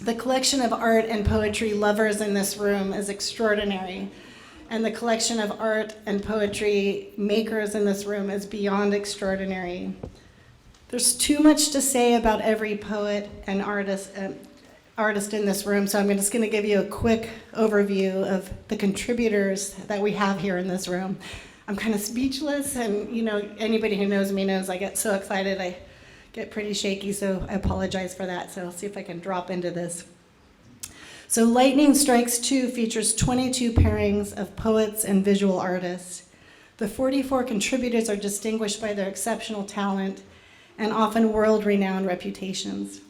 The collection of art and poetry lovers in this room is extraordinary, and the collection of art and poetry makers in this room is beyond extraordinary. There's too much to say about every poet and artist in this room, so I'm just going to give you a quick overview of the contributors that we have here in this room. I'm kind of speechless, and anybody who knows me knows I get so excited I get pretty shaky, so I apologize for that. So I'll see if I can drop into this. So Lightning Strikes 2 features 22 pairings of poets and visual artists. The 44 contributors are distinguished by their exceptional talent and often world-renowned reputations.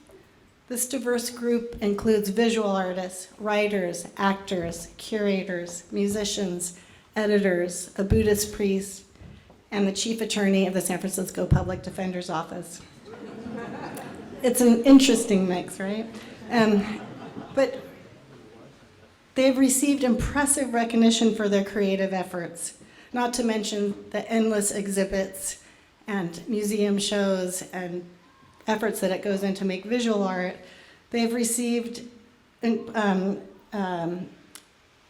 This diverse group includes visual artists, writers, actors, curators, musicians, editors, a Buddhist priest, and the chief attorney of the San Francisco Public Defender's Office. It's an interesting mix, right? But they've received impressive recognition for their creative efforts, not to mention the endless exhibits and museum shows and efforts that it goes into make visual art. They've received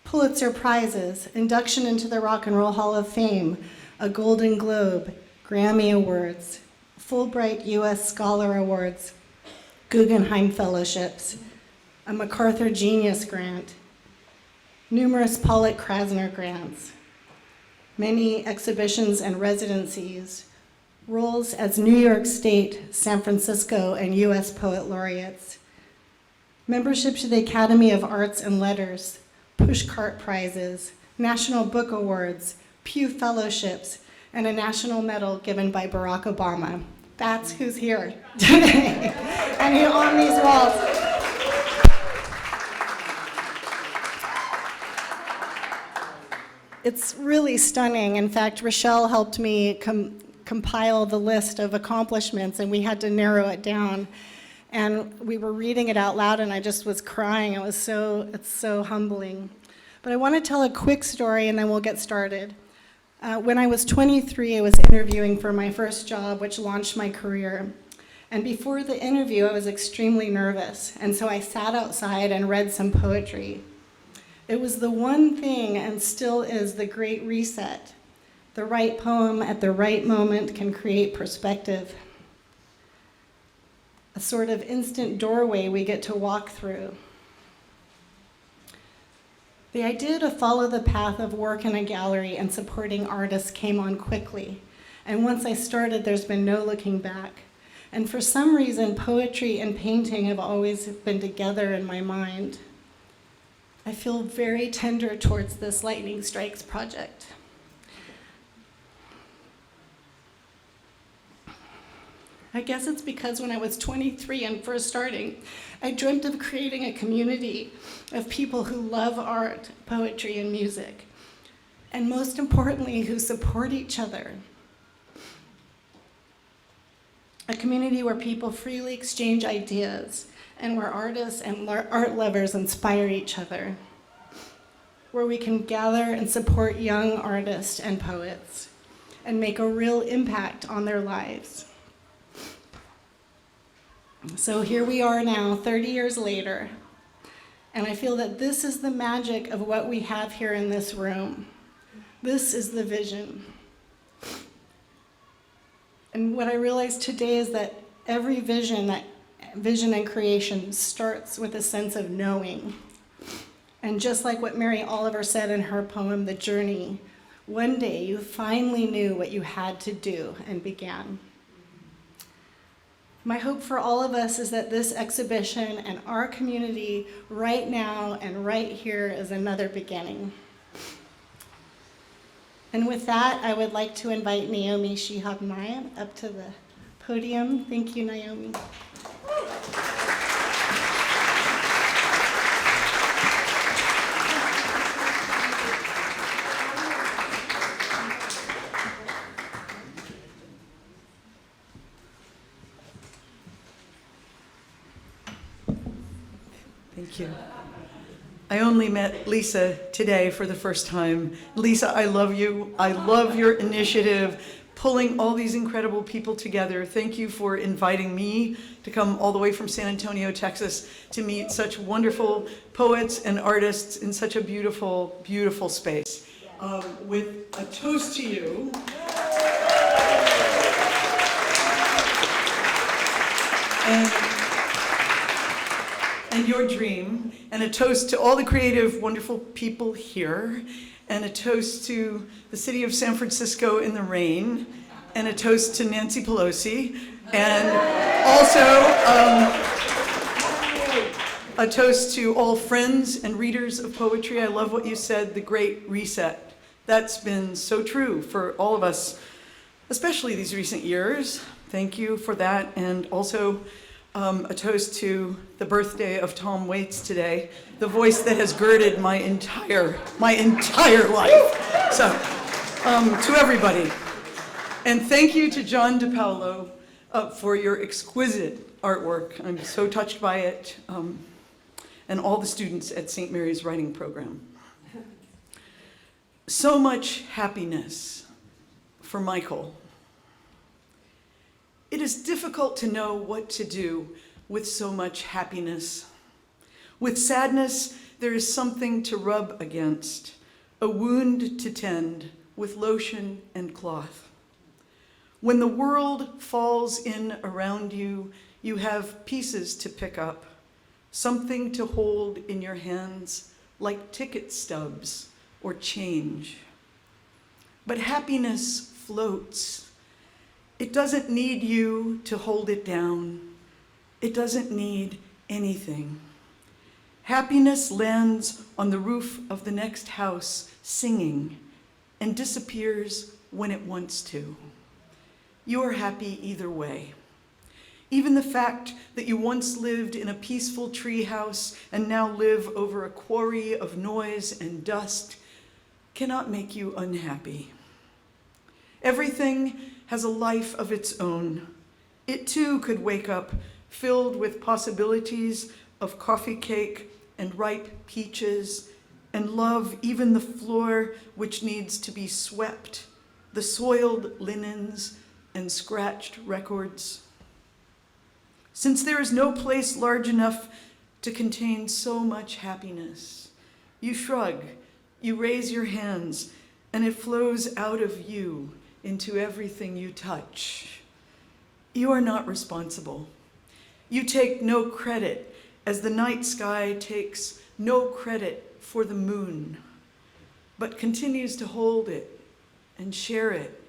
Pulitzer Prizes, induction into the Rock and Roll Hall of Fame, a Golden Globe, Grammy Awards, Fulbright U.S. Scholar Awards, Guggenheim Fellowships, a MacArthur Genius Grant, numerous Pollock Krasner grants, many exhibitions and residencies, roles as New York State, San Francisco, and U.S. Poet Laureates, membership to the Academy of Arts and Letters, Pushcart Prizes, National Book Awards, Pew Fellowships, and a national medal given by Barack Obama. That's who's here today, and on these walls. It's really stunning. In fact, Rochelle helped me compile the list of accomplishments, and we had to narrow it down. And we were reading it out loud, and I just was crying. It's so humbling. But I want to tell a quick story, and then we'll get started. When I was 23, I was interviewing for my first job, which launched my career. And before the interview, I was extremely nervous, and so I sat outside and read some poetry. It was the one thing, and still is, the great reset. The right poem at the right moment can create perspective. A sort of instant doorway we get to walk through. The idea to follow the path of work in a gallery and supporting artists came on quickly. And once I started, there's been no looking back. And for some reason, poetry and painting have always been together in my mind. I feel very tender towards this Lightning Strikes project. I guess it's because when I was 23 and first starting, I dreamt of creating a community of people who love art, poetry, and music, and most importantly, who support each other. A community where people freely exchange ideas, and where artists and art lovers inspire each other, where we can gather and support young artists and poets, and make a real impact on their lives. So here we are now, 30 years later, and I feel that this is the magic of what we have here in this room. This is the vision. And what I realized today is that every vision and creation starts with a sense of knowing. And just like what Mary Oliver said in her poem, The Journey, one day you finally knew what you had to do and began. My hope for all of us is that this exhibition and our community right now and right here is another beginning. And with that, I would like to invite Naomi Shihab Nye up to the podium. Thank you, Naomi. Thank you. I only met Lisa today for the first time. Lisa, I love you. I love your initiative. pulling all these incredible people together. Thank you for inviting me to come all the way from San Antonio, Texas, to meet such wonderful poets and artists in such a beautiful, beautiful space. With a toast to you. And your dream, and a toast to all the creative, wonderful people here, and a toast to the city of San Francisco in the rain, and a toast to Nancy Pelosi, and also a toast to all friends and readers of poetry. I love what you said, the Great Reset. That's been so true for all of us, especially these recent years. Thank you for that, and also a toast to the birthday of Tom Waits today, the voice that has girded my entire life. So, to everybody. And thank you to John DePaolo for your exquisite artwork. I'm so touched by it, and all the students at St. Mary's Writing Program. So much happiness for Michael. It is difficult to know what to do with so much happiness. With sadness, there is something to rub against, a wound to tend with lotion and cloth. When the world falls in around you, you have pieces to pick up, something to hold in your hands like ticket stubs or change. But happiness floats. It doesn't need you to hold it down. It doesn't need anything. Happiness lands on the roof of the next house singing and disappears when it wants to. You are happy either way. Even the fact that you once lived in a peaceful treehouse and now live over a quarry of noise and dust cannot make you unhappy. Everything has a life of its own. It too could wake up filled with possibilities of coffee cake and ripe peaches, and love even the floor which needs to be swept, the soiled linens and scratched records. Since there is no place large enough to contain so much happiness, you shrug, you raise your hands, and it flows out of you into everything you touch. You are not responsible. You take no credit, as the night sky takes no credit for the moon, but continues to hold it and share it,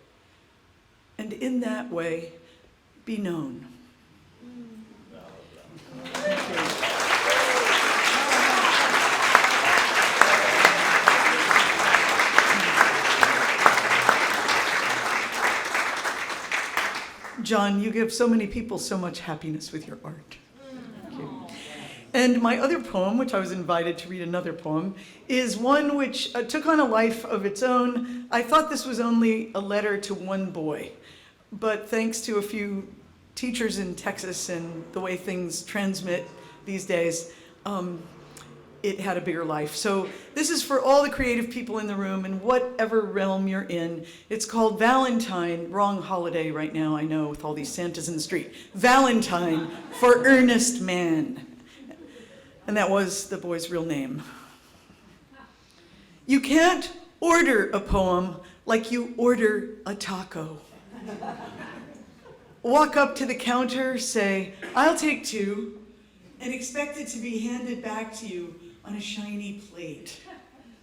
and in that way be known. Thank you. John, you give so many people so much happiness with your art. Thank you. And my other poem, which I was invited to read another poem, is one which took on a life of its own. I thought this was only a letter to one boy, but thanks to a few teachers in Texas and the way things transmit these days, it had a bigger life. So this is for all the creative people in the room in whatever realm you're in. It's called Valentine, wrong holiday right now, I know, with all these Santas in the street. Valentine for earnest man. And that was the boy's real name. You can't order a poem like you order a taco. Walk up to the counter, say, "I'll take 2, and expect it to be handed back to you on a shiny plate.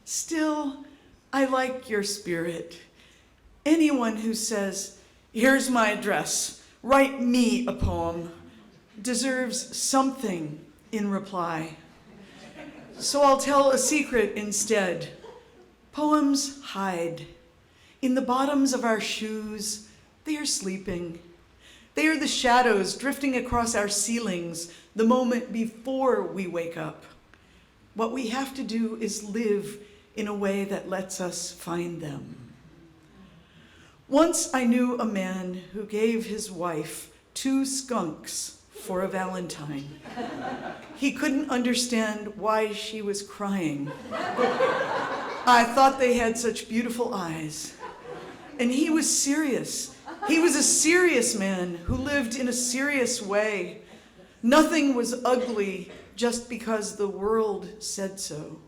Still, I like your spirit. Anyone who says, 'Here's my address, write me a poem,' deserves something in reply. So I'll tell a secret instead. Poems hide. In the bottoms of our shoes, they are sleeping. They are the shadows drifting across our ceilings the moment before we wake up. What we have to do is live in a way that lets us find them. Once I knew a man who gave his wife 2 skunks for a Valentine. He couldn't understand why she was crying. I thought they had such beautiful eyes. And he was serious. He was a serious man who lived in a serious way. Nothing was ugly just because the world said so.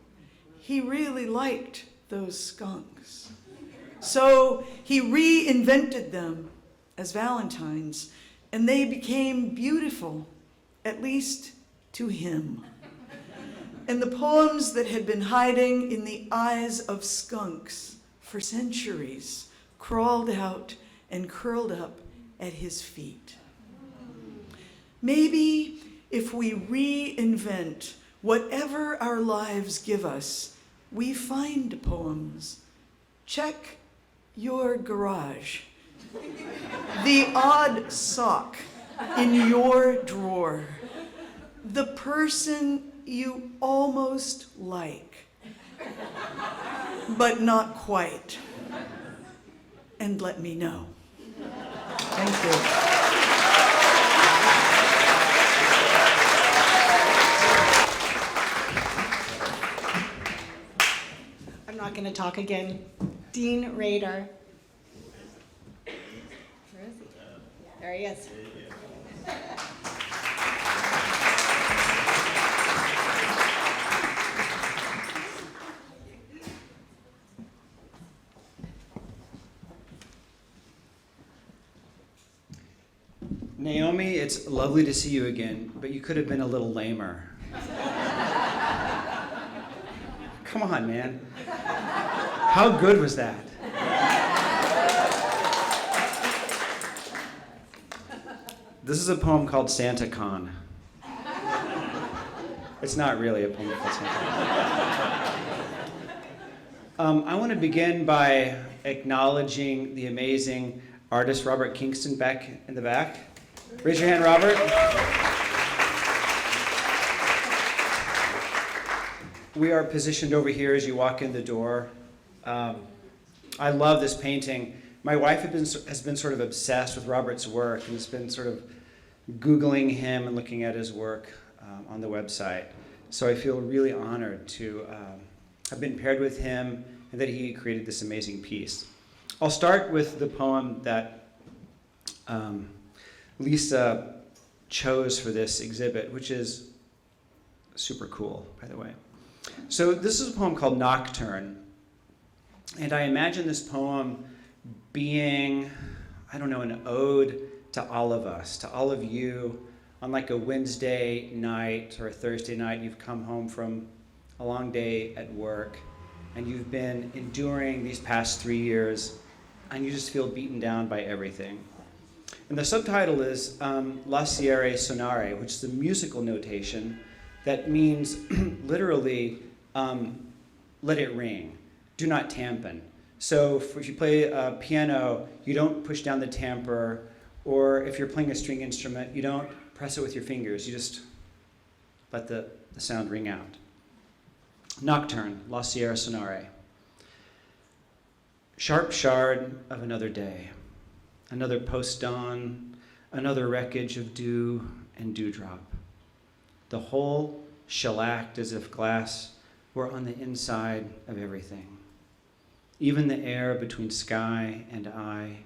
He really liked those skunks. So he reinvented them as Valentines, and they became beautiful, at least to him. And the poems that had been hiding in the eyes of skunks for centuries crawled out and curled up at his feet. Maybe if we reinvent whatever our lives give us, we find poems. Check your garage. The odd sock in your drawer. The person you almost like, but not quite. And let me know. Thank you. I'm not going to talk again. Dean Rader. Where is he? There he is. Naomi, it's lovely to see you again, but you could have been a little lamer. Come on, man. How good was that? This is a poem called Santa Con. It's not really a poem called Santa Con. I want to begin by acknowledging the amazing artist Robert Kingston back in the back. Raise your hand, Robert. We are positioned over here as you walk in the door. I love this painting. My wife has been sort of obsessed with Robert's work and has been sort of Googling him and looking at his work on the website. So I feel really honored to have been paired with him and that he created this amazing piece. I'll start with the poem that Lisa chose for this exhibit, which is super cool, by the way. So this is a poem called Nocturne. And I imagine this poem being, I don't know, an ode to all of us, to all of you, on like a Wednesday night or a Thursday night. You've come home from a long day at work, and you've been enduring these past 3 years, and you just feel beaten down by everything. And the subtitle is Lasciare sonare, which is a musical notation that means literally let it ring. Do not tampen. So if you play a piano, you don't push down the tamper, or if you're playing a string instrument, you don't press it with your fingers. You just let the sound ring out. Nocturne, Lasciare sonare. Sharp shard of another day. Another post-dawn, another wreckage of dew and dewdrop. The whole shellacked as if glass were on the inside of everything. Even the air between sky and eye,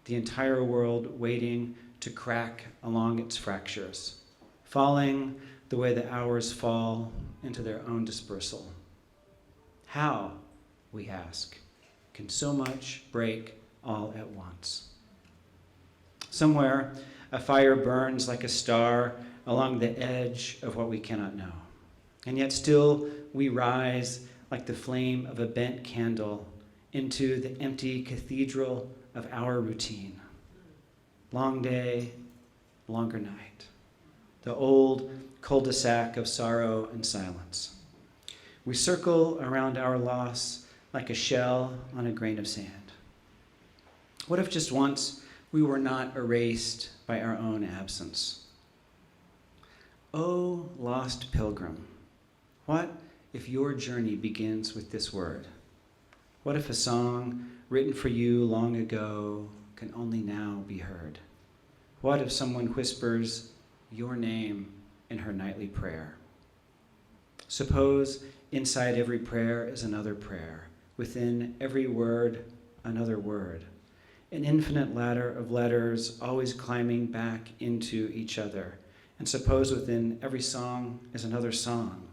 the entire world waiting to crack along its fractures, falling the way the hours fall into their own dispersal. How, we ask, can so much break all at once? Somewhere, a fire burns like a star along the edge of what we cannot know. And yet still we rise like the flame of a bent candle into the empty cathedral of our routine. Long day, longer night. The old cul-de-sac of sorrow and silence. We circle around our loss like a shell on a grain of sand. What if just once we were not erased by our own absence? Oh, lost pilgrim, what if your journey begins with this word? What if a song written for you long ago can only now be heard? What if someone whispers your name in her nightly prayer? Suppose inside every prayer is another prayer, within every word, another word, an infinite ladder of letters always climbing back into each other. And suppose within every song is another song.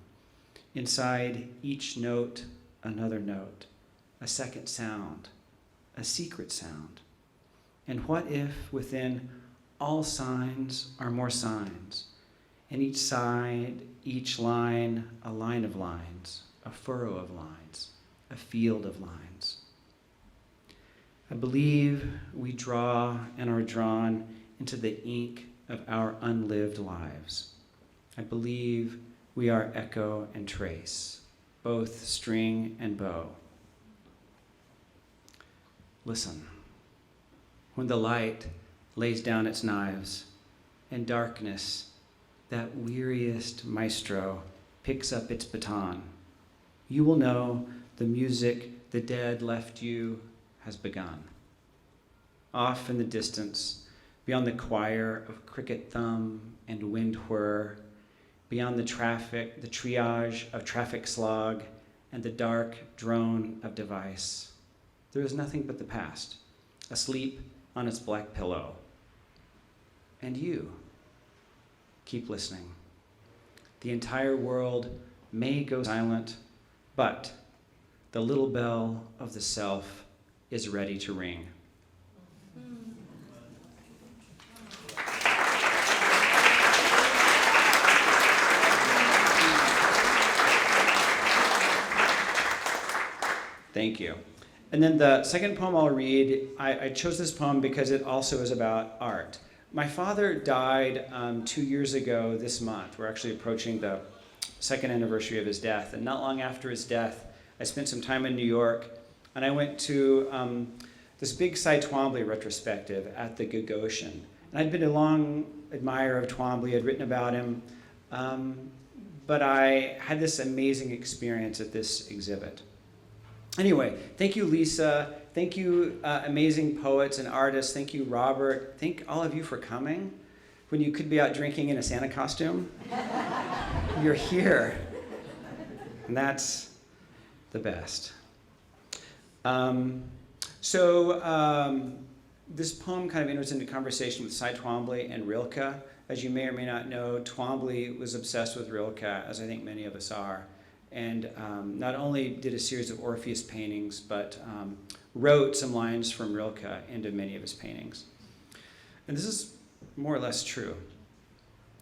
Inside each note, another note, a second sound, a secret sound. And what if within all signs are more signs, and each side, each line, a line of lines, a furrow of lines, a field of lines? I believe we draw and are drawn into the ink of our unlived lives. I believe we are echo and trace, both string and bow. Listen, when the light lays down its knives and darkness, that weariest maestro picks up its baton, you will know the music the dead left you has begun. Off in the distance, beyond the choir of cricket thumb and wind whir, beyond the traffic, the triage of traffic slog, and the dark drone of device, there is nothing but the past, asleep on its black pillow. And you, keep listening. The entire world may go silent, but the little bell of the self is ready to ring. Thank you. And then the second poem I'll read, I chose this poem because it also is about art. My father died 2 years ago this month. We're actually approaching the second anniversary of his death. And not long after his death, I spent some time in New York, and I went to this big Cy Twombly retrospective at the Gagosian. And I'd been a long admirer of Twombly, I'd written about him, but I had this amazing experience at this exhibit. Anyway, thank you, Lisa. Thank you, amazing poets and artists. Thank you, Robert. Thank all of you for coming when you could be out drinking in a Santa costume. You're here. And that's the best. This poem kind of enters into conversation with Cy Twombly and Rilke. As you may or may not know, Twombly was obsessed with Rilke, as I think many of us are. And not only did a series of Orpheus paintings, but wrote some lines from Rilke into many of his paintings. And this is more or less true.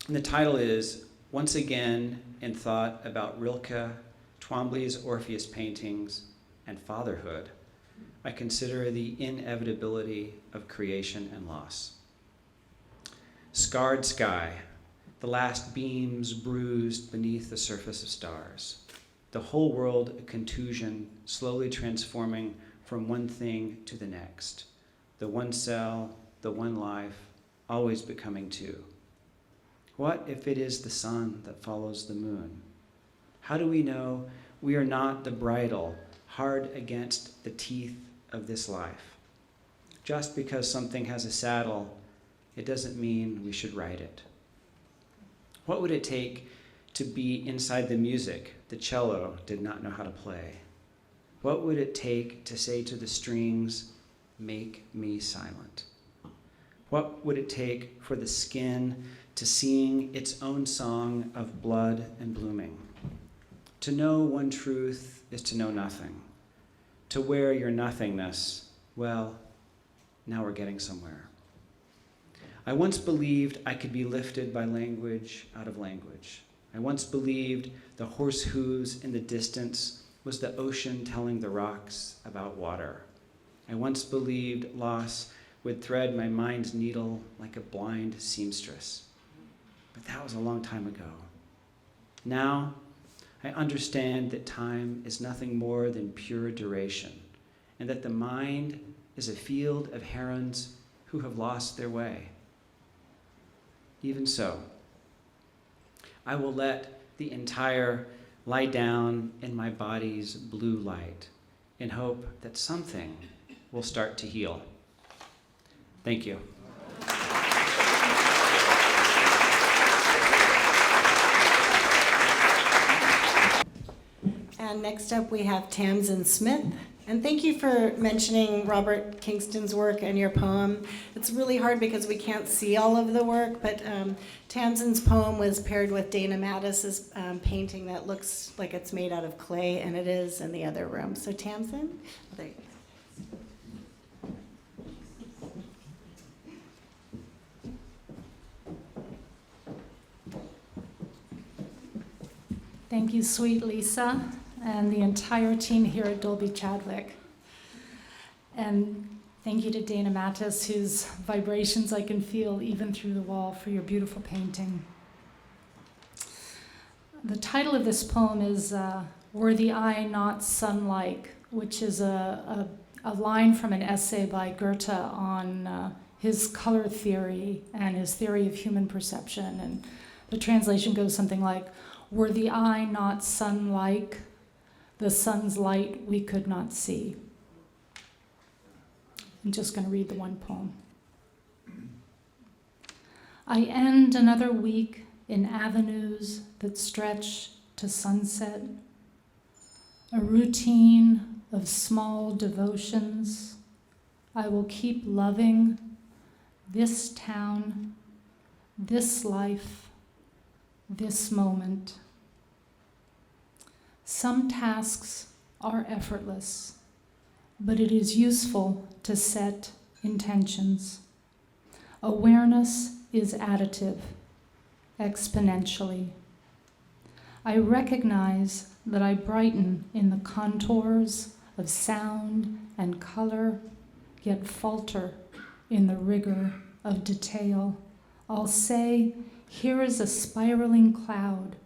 And the title is, Once Again in Thought About Rilke, Twombly's Orpheus Paintings, and Fatherhood, I consider the inevitability of creation and loss. Scarred sky, the last beams bruised beneath the surface of stars. The whole world a contusion, slowly transforming from one thing to the next. The one cell, the one life, always becoming two. What if it is the sun that follows the moon? How do we know we are not the bridle hard against the teeth of this life? Just because something has a saddle, it doesn't mean we should ride it. What would it take to be inside the music the cello did not know how to play? What would it take to say to the strings, make me silent? What would it take for the skin to sing its own song of blood and blooming? To know one truth is to know nothing. To wear your nothingness, well, now we're getting somewhere. I once believed I could be lifted by language out of language. I once believed the horse hooves in the distance was the ocean telling the rocks about water. I once believed loss would thread my mind's needle like a blind seamstress. But that was a long time ago. Now, I understand that time is nothing more than pure duration, and that the mind is a field of herons who have lost their way. Even so, I will let the entire lie down in my body's blue light in hope that something will start to heal. Thank you. And next up we have Tamsin Smith, And thank you for mentioning Robert Kingston's work and your poem. It's really hard because we can't see all of the work, but Tamsin's poem was paired with Dana Mattis's painting that looks like it's made out of clay, and it is in the other room. So Tamsin, there you go. Thank you, sweet Lisa, and the entire team here at Dolby Chadwick. And thank you to Dana Mattis, whose vibrations I can feel even through the wall, for your beautiful painting. The title of this poem is Were the Eye Not Sun-like, which is a line from an essay by Goethe on his color theory and his theory of human perception. And the translation goes something like, were the eye not sun-like, the sun's light we could not see. I'm just going to read the one poem. I end another week in avenues that stretch to sunset, a routine of small devotions. I will keep loving this town, this life, this moment. Some tasks are effortless, but it is useful to set intentions. Awareness is additive, exponentially. I recognize that I brighten in the contours of sound and color, yet falter in the rigor of detail. I'll say, here is a spiraling cloud.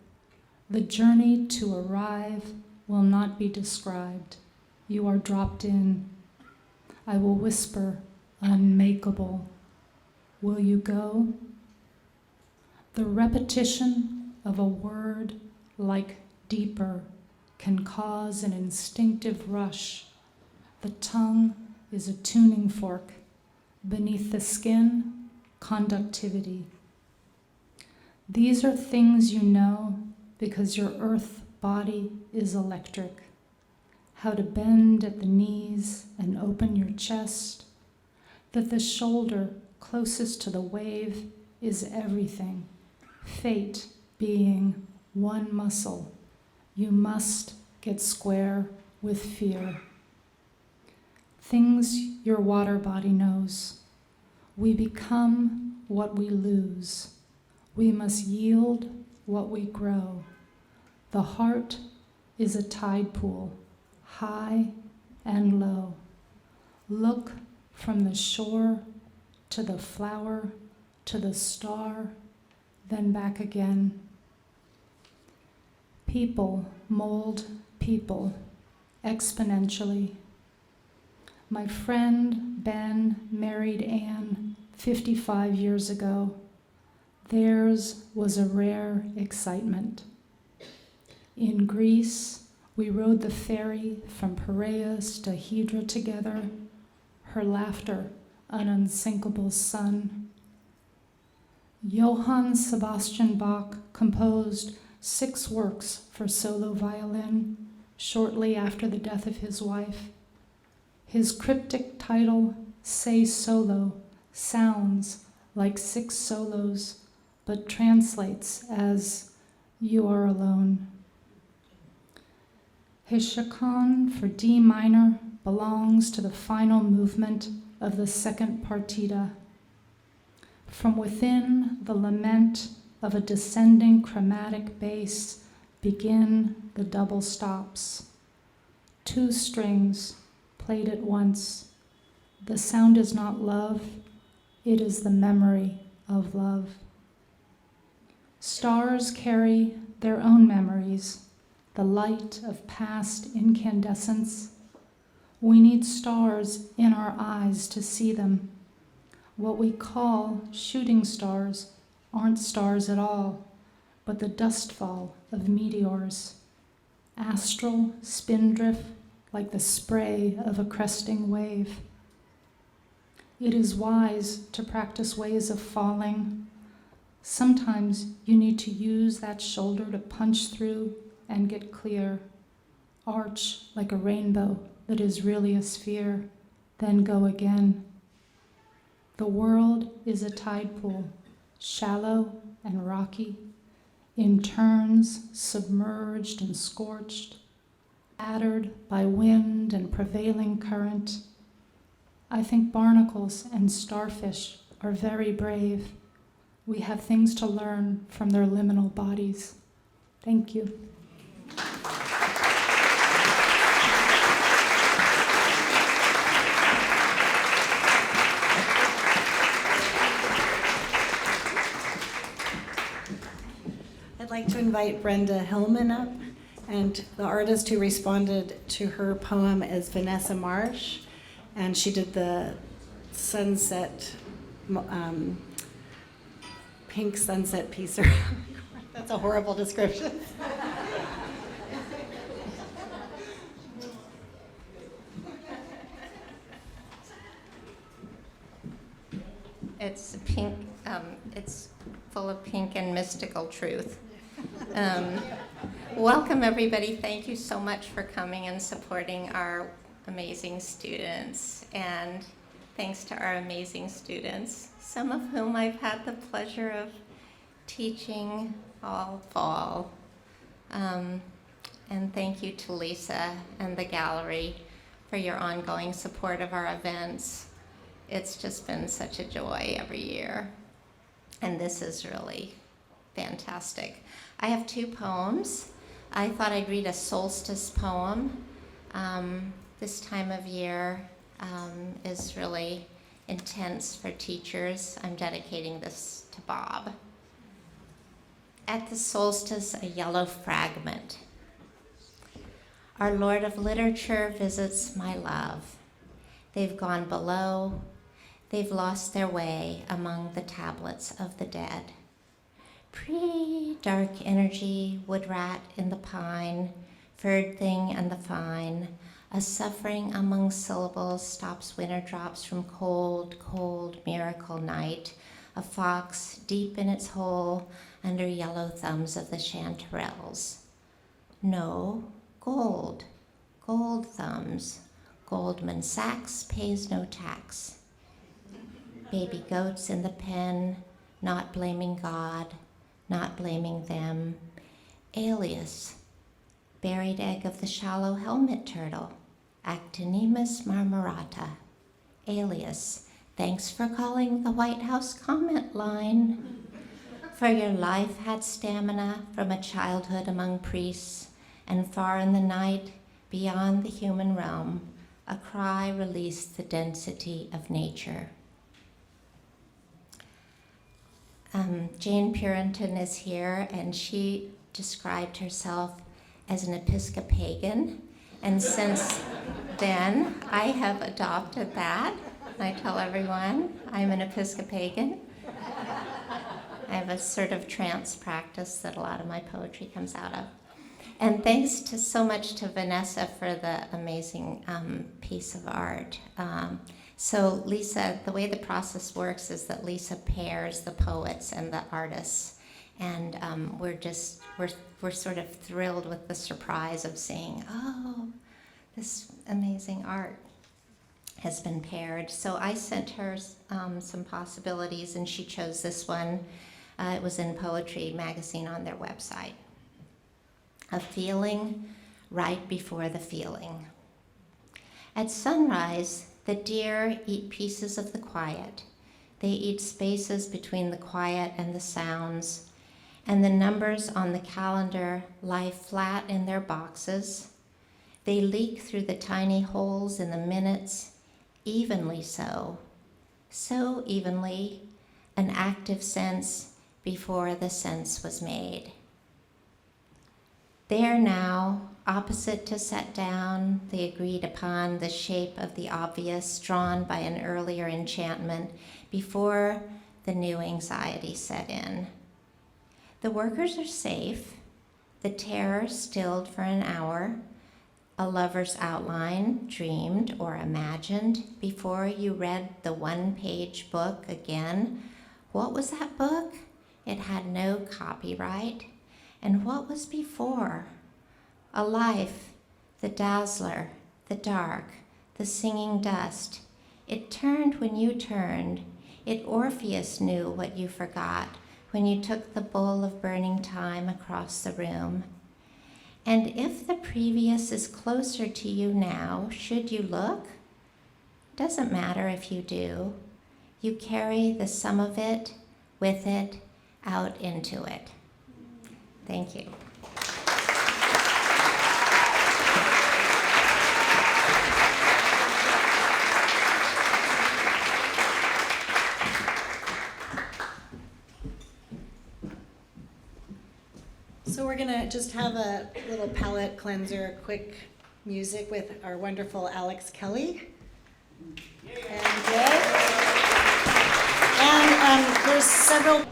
The journey to arrive will not be described. You are dropped in. I will whisper, unmakeable. Will you go? The repetition of a word like deeper can cause an instinctive rush. The tongue is a tuning fork. Beneath the skin, conductivity. These are things you know because your earth body is electric. How to bend at the knees and open your chest. That the shoulder closest to the wave is everything. Fate being one muscle. You must get square with fear. Things your water body knows. We become what we lose. We must yield what we grow. The heart is a tide pool, high and low. Look from the shore to the flower, to the star, then back again. People mold people exponentially. My friend Ben married Anne 55 years ago. Theirs was a rare excitement. In Greece, we rode the ferry from Piraeus to Hydra together, her laughter an unsinkable sun. Johann Sebastian Bach composed 6 works for solo violin shortly after the death of his wife. His cryptic title, Say Solo, sounds like 6 solos, but translates as You Are Alone. His chaconne for D minor belongs to the final movement of the second partita. From within the lament of a descending chromatic bass begin the double stops. 2 strings played at once. The sound is not love, it is the memory of love. Stars carry their own memories, the light of past incandescence. We need stars in our eyes to see them. What we call shooting stars aren't stars at all, but the dustfall of meteors. Astral spindrift like the spray of a cresting wave. It is wise to practice ways of falling. Sometimes you need to use that shoulder to punch through and get clear. arch like a rainbow that is really a sphere, then go again. The world is a tide pool, shallow and rocky, in turns submerged and scorched, battered by wind and prevailing current. I think barnacles and starfish are very brave. We have things to learn from their liminal bodies. Thank you. I'd like to invite Brenda Hillman up, and the artist who responded to her poem is Vanessa Marsh, and she did the sunset, pink sunset piece. That's a horrible description. It's pink, it's full of pink and mystical truth. Welcome, everybody. Thank you so much for coming and supporting our amazing students. And thanks to our amazing students, some of whom I've had the pleasure of teaching all fall. And thank you to Lisa and the gallery for your ongoing support of our events. It's just been such a joy every year. And this is really fantastic. I have 2 poems. I thought I'd read a solstice poem. This time of year is really intense for teachers. I'm dedicating this to Bob. At the solstice, a yellow fragment. Our Lord of Literature visits my love. They've gone below. They've lost their way among the tablets of the dead. Pre-dark energy, wood rat in the pine, furred thing and the fine, a suffering among syllables stops winter drops from cold, cold miracle night, a fox deep in its hole under yellow thumbs of the chanterelles. No, gold, gold thumbs, Goldman Sachs pays no tax. Baby goats in the pen, not blaming God, not blaming them. Alias, buried egg of the shallow helmet turtle, Actinemus marmorata. Alias, thanks for calling the White House comment line. For your life had stamina from a childhood among priests, and far in the night, beyond the human realm, a cry released the density of nature. Jane Purinton is here, and she described herself as an Episcopagan, and since then I have adopted that. I tell everyone I'm an Episcopagan. I have a sort of trance practice that a lot of my poetry comes out of. And thanks to so much to Vanessa for the amazing piece of art. So Lisa, the way the process works is that Lisa pairs the poets and the artists, and we're sort of thrilled with the surprise of seeing, oh, this amazing art has been paired. So I sent her some possibilities, and she chose this one. It was in Poetry Magazine on their website. A feeling right before the feeling. At sunrise, the deer eat pieces of the quiet. They eat spaces between the quiet and the sounds, and the numbers on the calendar lie flat in their boxes. They leak through the tiny holes in the minutes, evenly so evenly, an active sense before the sense was made. There now, opposite to set down, they agreed upon the shape of the obvious drawn by an earlier enchantment before the new anxiety set in. The workers are safe, the terror stilled for an hour, a lover's outline dreamed or imagined before you read the one-page book again. What was that book? It had no copyright. And what was before? A life the dazzler, the dark, the singing dust. It turned when you turned. It Orpheus knew what you forgot when you took the bowl of burning time across the room. And if the previous is closer to you now, should you look? Doesn't matter if you do. You carry the sum of it, with it, out into it. Thank you. So we're gonna just have a little palate cleanser, quick music with our wonderful Alex Kelly. And there's several.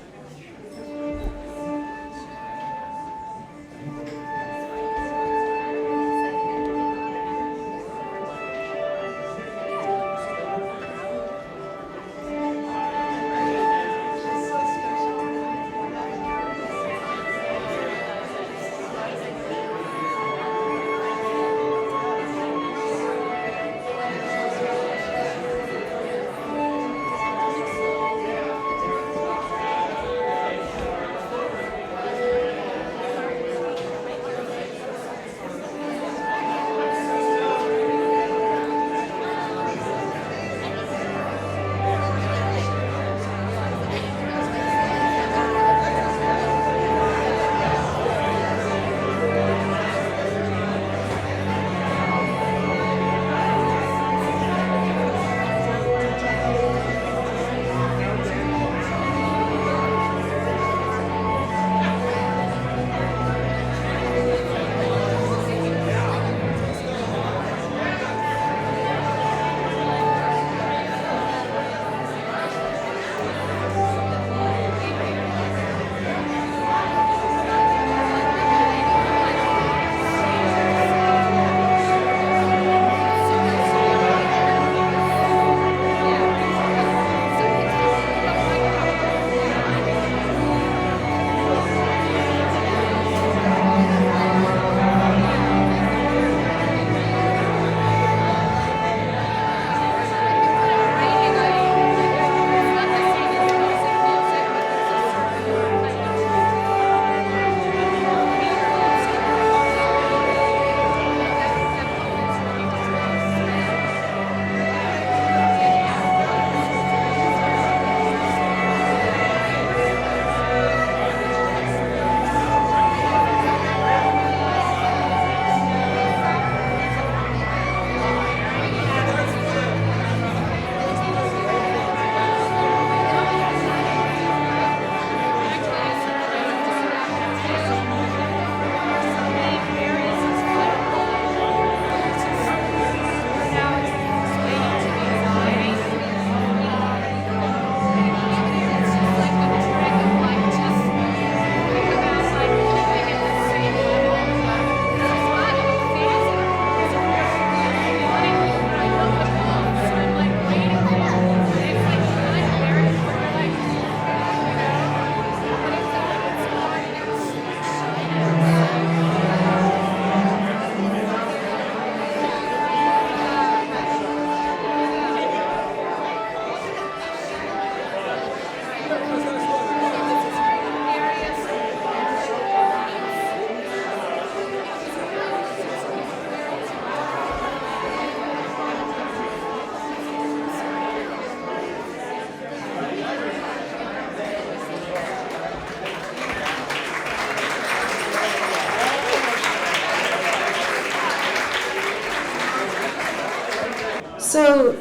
So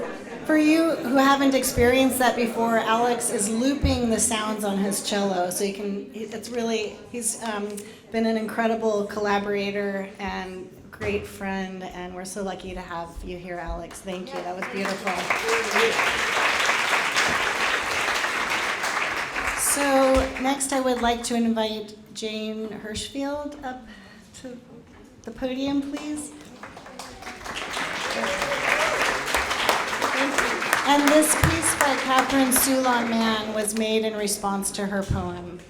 for you who haven't experienced that before, Alex is looping the sounds on his cello. So you can, he's been an incredible collaborator and great friend, and we're so lucky to have you here, Alex. Thank you, that was beautiful. So next I would like to invite Jane Hirschfield up to the podium, please. And this piece by Catherine Soulon-Mann was made in response to her poem.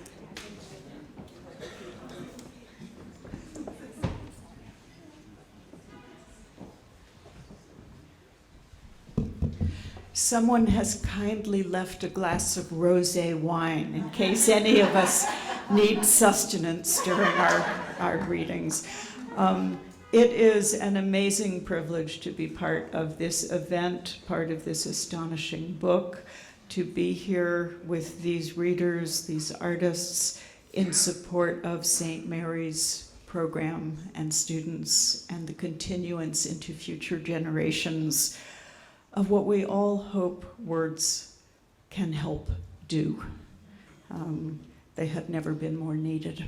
Someone has kindly left a glass of rosé wine in case any of us need sustenance during our readings. It is an amazing privilege to be part of this event, part of this astonishing book, to be here with these readers, these artists, in support of St. Mary's program and students, and the continuance into future generations of what we all hope words can help do. They have never been more needed.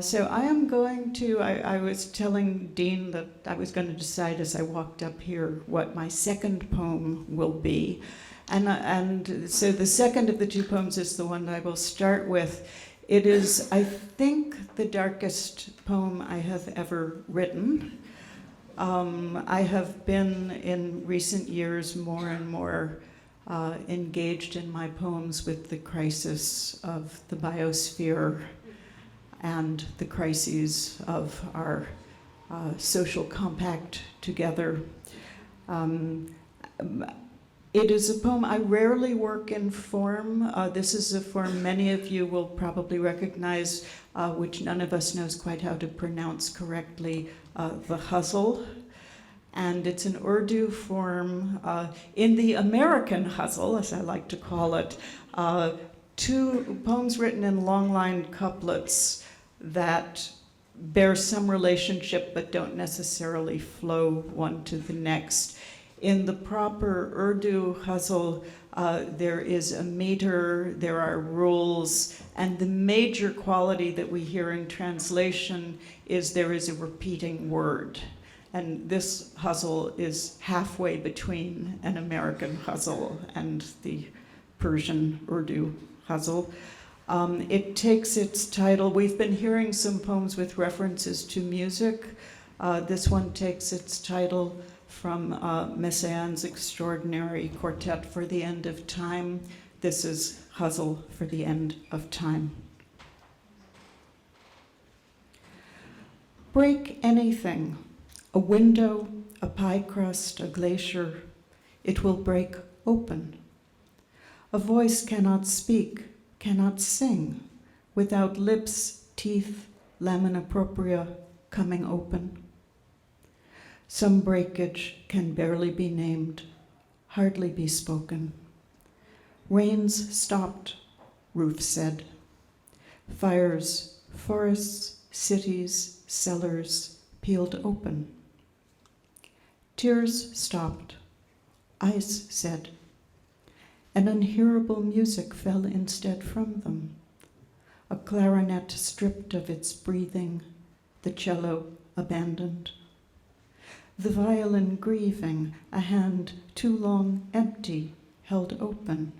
So I am going to, I was telling Dean that I was going to decide as I walked up here what my second poem will be. And so the second of the two poems is the one I will start with. It is, I think, the darkest poem I have ever written. I have been, in recent years, more and more engaged in my poems with the crisis of the biosphere and the crises of our social compact together. It is a poem. I rarely work in form. This is a form many of you will probably recognize, which none of us knows quite how to pronounce correctly, the Ghazal. And it's an Urdu form. In the American Ghazal, as I like to call it, two poems written in long-line couplets that bear some relationship but don't necessarily flow one to the next. In the proper Urdu Ghazal, there is a meter, there are rules, and the major quality that we hear in translation is there is a repeating word. And this Ghazal is halfway between an American Ghazal and the Persian Urdu Ghazal. It takes its title, we've been hearing some poems with references to music. This one takes its title from Messiaen's extraordinary quartet for the end of time. This is Ghazal for the end of time. Break anything, a window, a pie crust, a glacier, it will break open. A voice cannot speak, cannot sing, without lips, teeth, lamina propria coming open. Some breakage can barely be named, hardly be spoken. Rains stopped, roof said. Fires, forests, cities, cellars peeled open. Tears stopped, ice said. An unhearable music fell instead from them. A clarinet stripped of its breathing, the cello abandoned. The violin grieving, a hand too long empty, held open.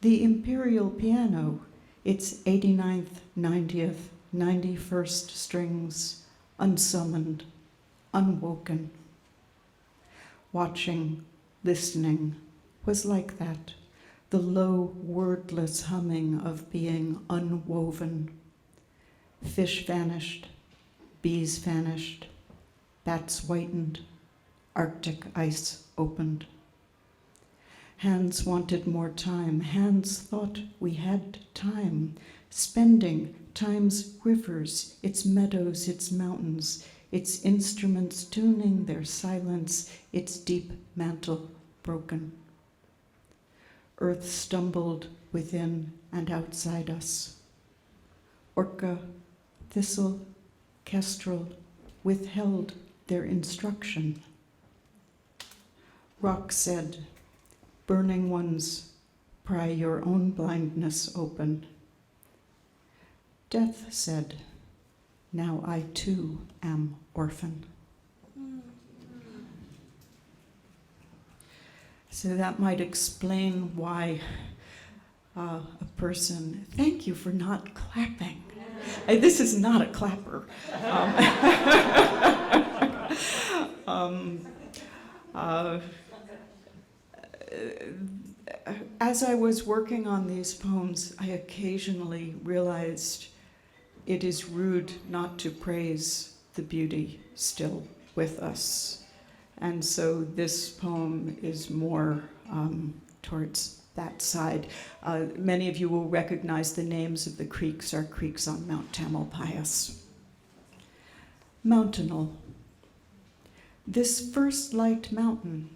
The imperial piano, its 89th, 90th, 91st strings, unsummoned, unwoken. Watching, listening, was like that, the low, wordless humming of being unwoven. Fish vanished, bees vanished, bats whitened, Arctic ice opened. Hands wanted more time. Hands thought we had time, spending time's rivers, its meadows, its mountains, its instruments tuning their silence, its deep mantle broken. Earth stumbled within and outside us. Orca, thistle, kestrel withheld their instruction. Rock said, burning ones, pry your own blindness open. Death said, now I too am orphan. So that might explain why a person, thank you for not clapping. This is not a clapper. As I was working on these poems, I occasionally realized it is rude not to praise the beauty still with us. And so this poem is more towards that side. Many of you will recognize the names of the creeks, are creeks on Mount Tamalpais. Mountainal. This first light mountain,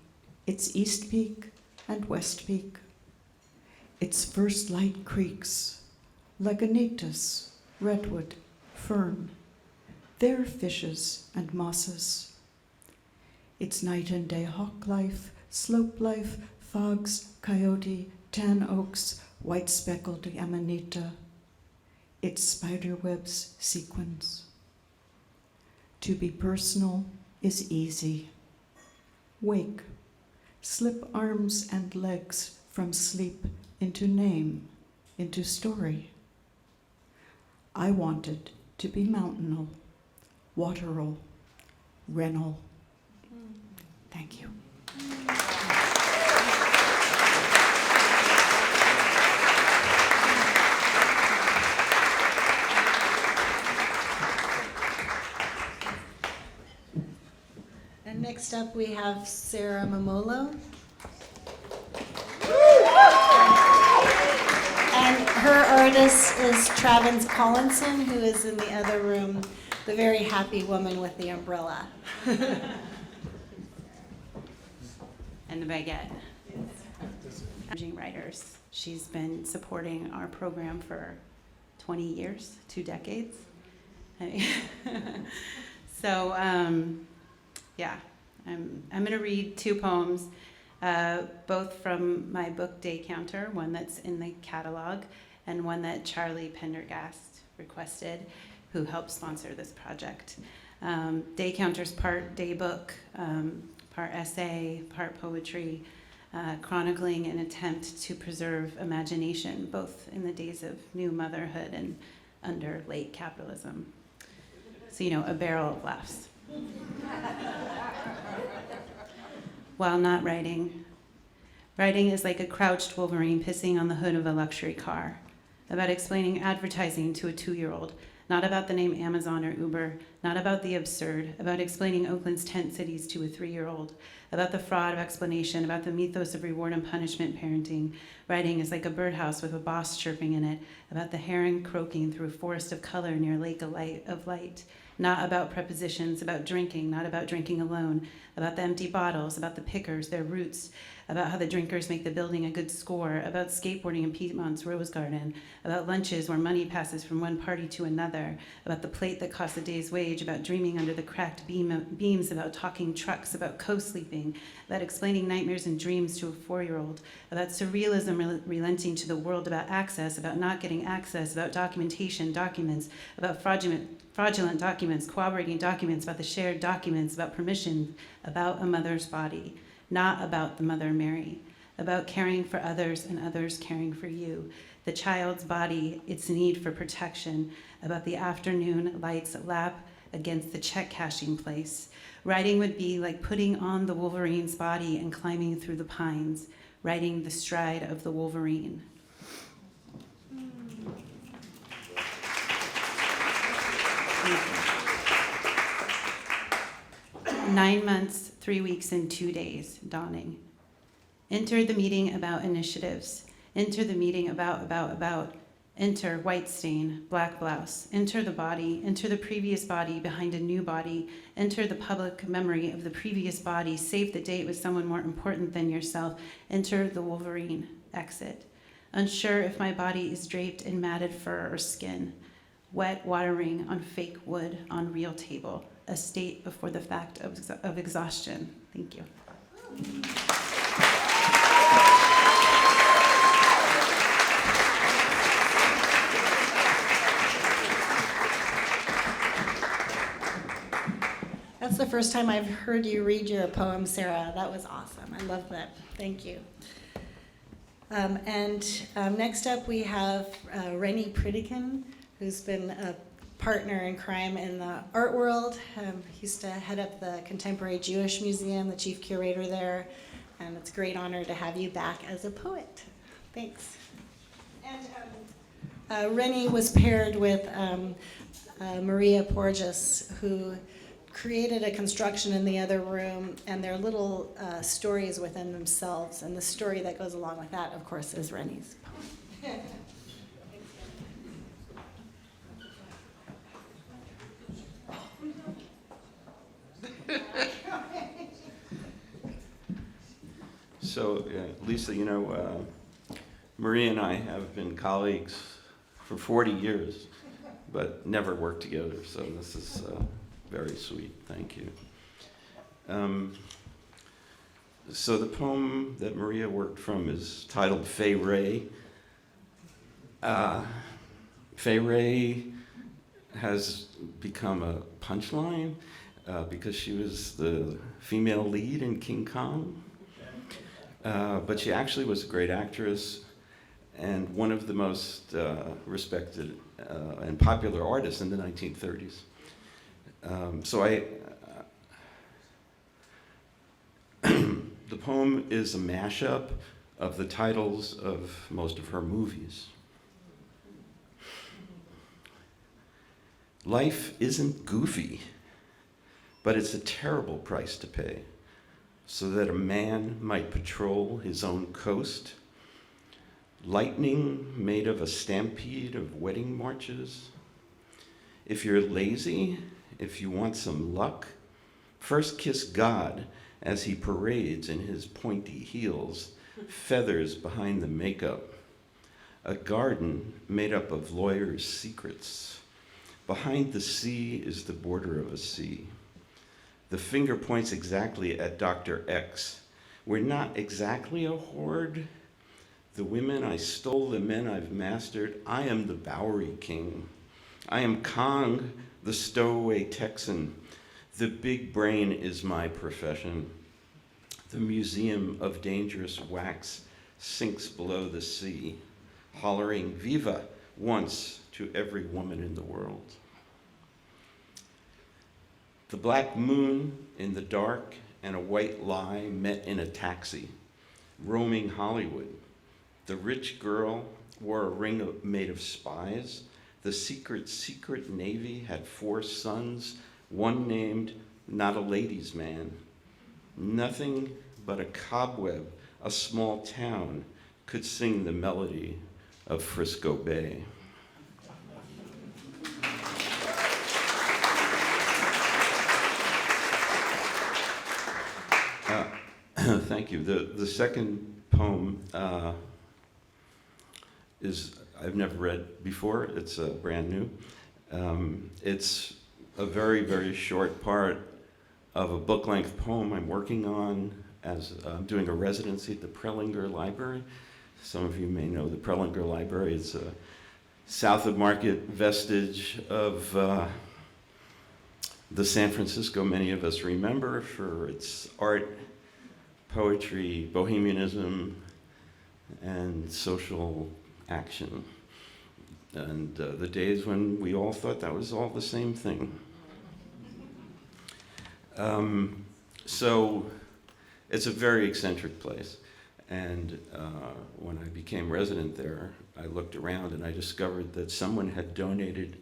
its east peak and west peak, its first light creeks, Lagunitas, redwood, fern, their fishes and mosses. Its night and day hawk life, slope life, fogs, coyote, tan oaks, white speckled amanita, its spider webs sequence. To be personal is easy. Wake, slip arms and legs from sleep into name, into story. I wanted to be mountainal, wateral, renal. Thank you. And next up we have Sarah Momolo. And her artist is Travis Collinson, who is in the other room, the very happy woman with the umbrella. And the baguette. Emerging writers. She's been supporting our program for 20 years, 2 decades. So, yeah, I'm going to read 2 poems, both from my book Day Counter, one that's in the catalog, and one that Charlie Pendergast requested, who helped sponsor this project. Day Counter's part day book, part essay, part poetry, chronicling an attempt to preserve imagination, both in the days of new motherhood and under late capitalism. So, a barrel of laughs. While not writing. Writing is like a crouched Wolverine pissing on the hood of a luxury car, about explaining advertising to a 2-year-old, not about the name Amazon or Uber, not about the absurd, about explaining Oakland's tent cities to a 3-year-old, about the fraud of explanation, about the mythos of reward and punishment parenting. Writing is like a birdhouse with a boss chirping in it, about the heron croaking through a forest of color near a lake of light. Not about prepositions, about drinking, not about drinking alone, about the empty bottles, about the pickers, their roots, about how the drinkers make the building a good score, about skateboarding in Piedmont's Rose Garden, about lunches where money passes from one party to another, about the plate that costs a day's wage, about dreaming under the cracked beams, about talking trucks, about co-sleeping, about explaining nightmares and dreams to a 4-year-old, about surrealism relenting to the world, about access, about not getting access, about documentation, documents, about fraudulent documents, corroborating documents, about the shared documents, about permission, about a mother's body, not about the Mother Mary, about caring for others and others caring for you, the child's body, its need for protection, about the afternoon light's lap against the check cashing place. Writing would be like putting on the Wolverine's body and climbing through the pines, riding the stride of the Wolverine. 9 months, 3 weeks, and 2 days, dawning. Enter the meeting about initiatives. Enter the meeting about. Enter white stain, black blouse. Enter the body. Enter the previous body behind a new body. Enter the public memory of the previous body. Save the date with someone more important than yourself. Enter the Wolverine. Exit. Unsure if my body is draped in matted fur or skin. Wet watering on fake wood on real table. A state before the fact of exhaustion. Thank you. That's the first time I've heard you read your poem, Sarah. That was awesome. I love that. Thank you. Next up we have Renny Pritikin, who's been a partner in crime in the art world. He used to head up the Contemporary Jewish Museum, the chief curator there, and it's a great honor to have you back as a poet. Thanks. And Renny was paired with Maria Porges, who created a construction in the other room, and they're little stories within themselves. And the story that goes along with that, of course, is Renny's poem. So, Lisa, you know, Maria and I have been colleagues for 40 years, but never worked together, so this is very sweet. Thank you. So the poem that Maria worked from is titled Fay Ray. Fay Ray has become a punchline because she was the female lead in King Kong. But she actually was a great actress and one of the most respected and popular artists in the 1930s. The poem is a mashup of the titles of most of her movies. Life isn't goofy, but it's a terrible price to pay, so that a man might patrol his own coast. Lightning made of a stampede of wedding marches. If you're lazy, if you want some luck, first kiss God as he parades in his pointy heels, feathers behind the makeup. A garden made up of lawyers' secrets. Behind the sea is the border of a sea. The finger points exactly at Dr. X. We're not exactly a horde. The women I stole, the men I've mastered. I am the Bowery King. I am Kong, the stowaway Texan. The big brain is my profession. The museum of dangerous wax sinks below the sea, hollering Viva once to every woman in the world. The black moon in the dark and a white lie met in a taxi, roaming Hollywood. The rich girl wore a ring made of spies. The secret Navy had 4 sons, one named not a ladies' man. Nothing but a cobweb, a small town, could sing the melody of Frisco Bay. Thank you. The second poem I've never read before. It's brand new. It's a very, very short part of a book-length poem I'm working on as I'm doing a residency at the Prelinger Library. Some of you may know the Prelinger Library. It's a South of Market vestige of the San Francisco many of us remember for its art, poetry, bohemianism, and social action. And the days when we all thought that was all the same thing. So it's a very eccentric place. And when I became resident there, I looked around and I discovered that someone had donated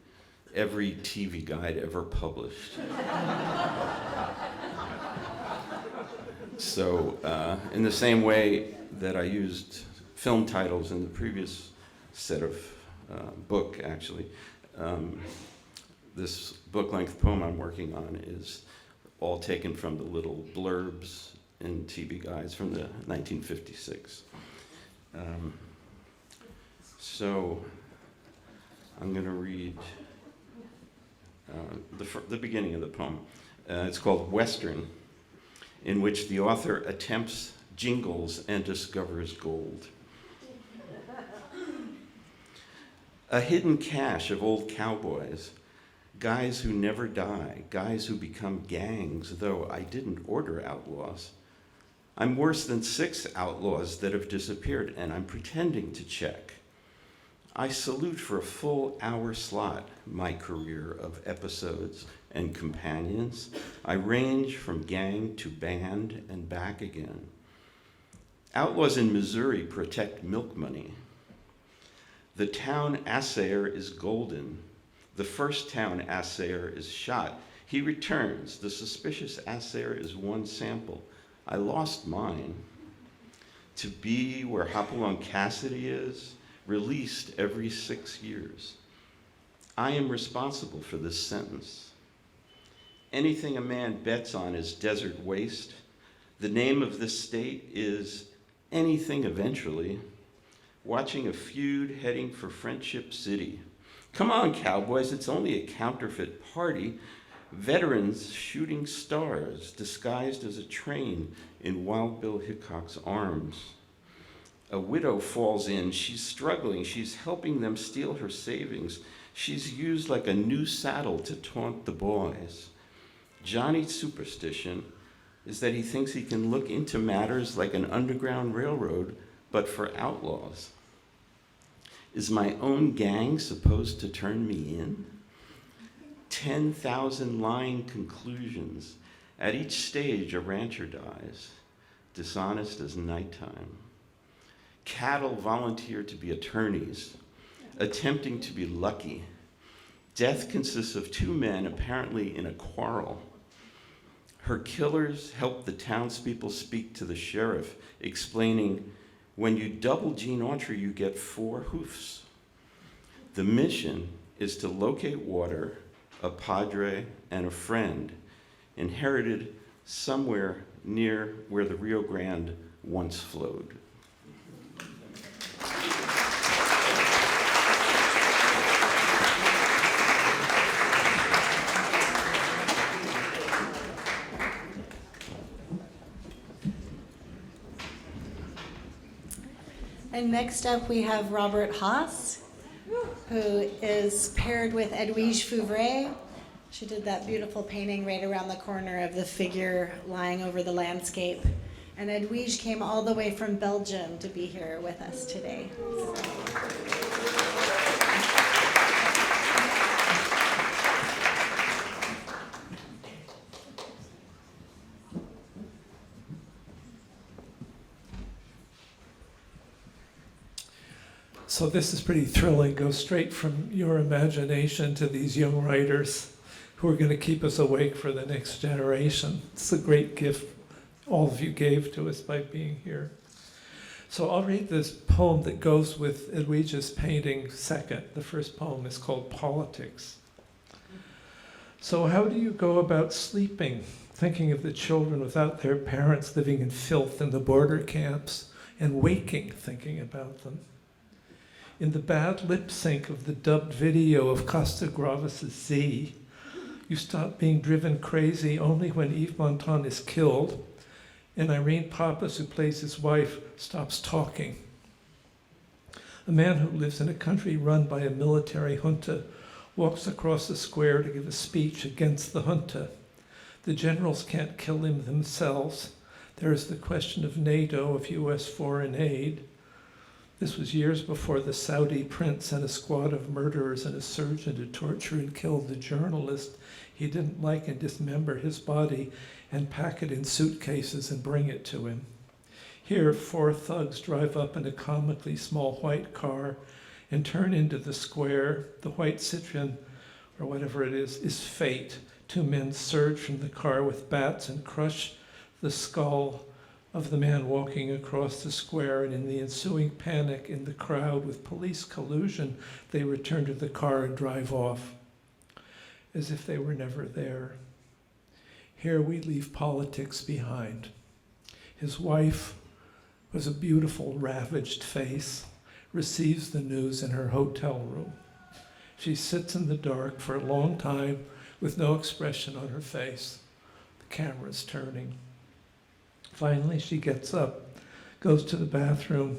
every TV guide ever published. So in the same way that I used film titles in the previous set of book, actually, this book-length poem I'm working on is all taken from the little blurbs in TV guides from the 1956. So I'm going to read the beginning of the poem. It's called Western, in which the author attempts jingles and discovers gold. A hidden cache of old cowboys, guys who never die, guys who become gangs, though I didn't order outlaws. I'm worse than 6 outlaws that have disappeared, and I'm pretending to check. I salute for a full hour slot my career of episodes and companions. I range from gang to band and back again. Outlaws in Missouri protect milk money. The town assayer is golden. The first town assayer is shot. He returns. The suspicious assayer is one sample. I lost mine. To be where Hopalong Cassidy is, released every 6 years. I am responsible for this sentence. Anything a man bets on is desert waste. The name of this state is anything eventually. Watching a feud heading for Friendship City. Come on, cowboys, it's only a counterfeit party. Veterans shooting stars disguised as a train in Wild Bill Hickok's arms. A widow falls in. She's struggling. She's helping them steal her savings. She's used like a new saddle to taunt the boys. Johnny's superstition is that he thinks he can look into matters like an underground railroad, but for outlaws. Is my own gang supposed to turn me in? 10,000 line conclusions. At each stage, a rancher dies, dishonest as nighttime. Cattle volunteer to be attorneys, attempting to be lucky. Death consists of two men apparently in a quarrel. Her killers help the townspeople speak to the sheriff, explaining, when you double Gene Autry, you get 4 hoofs. The mission is to locate water, a padre, and a friend, inherited somewhere near where the Rio Grande once flowed. And next up, we have Robert Haas, who is paired with Edwige Fouvray. She did that beautiful painting right around the corner of the figure lying over the landscape. And Edwige came all the way from Belgium to be here with us today. So this is pretty thrilling. Go straight from your imagination to these young writers who are going to keep us awake for the next generation. It's a great gift all of you gave to us by being here. So I'll read this poem that goes with Edwige's painting second. The first poem is called Politics. So how do you go about sleeping, thinking of the children without their parents living in filth in the border camps, and waking, thinking about them? In the bad lip sync of the dubbed video of Costa Gravis' Z, you stop being driven crazy only when Yves Montand is killed, and Irene Papas, who plays his wife, stops talking. A man who lives in a country run by a military junta walks across the square to give a speech against the junta. The generals can't kill him themselves. There is the question of NATO, of US foreign aid. This was years before the Saudi prince sent a squad of murderers and a surgeon to torture and kill the journalist he didn't like and dismember his body and pack it in suitcases and bring it to him. Here, 4 thugs drive up in a comically small white car and turn into the square. The white Citroen, or whatever it is fate. 2 men surge from the car with bats and crush the skull of the man walking across the square, and in the ensuing panic in the crowd with police collusion, they return to the car and drive off, as if they were never there. Here we leave politics behind. His wife was a beautiful, ravaged face, receives the news in her hotel room. She sits in the dark for a long time with no expression on her face. The camera's turning. Finally, she gets up, goes to the bathroom,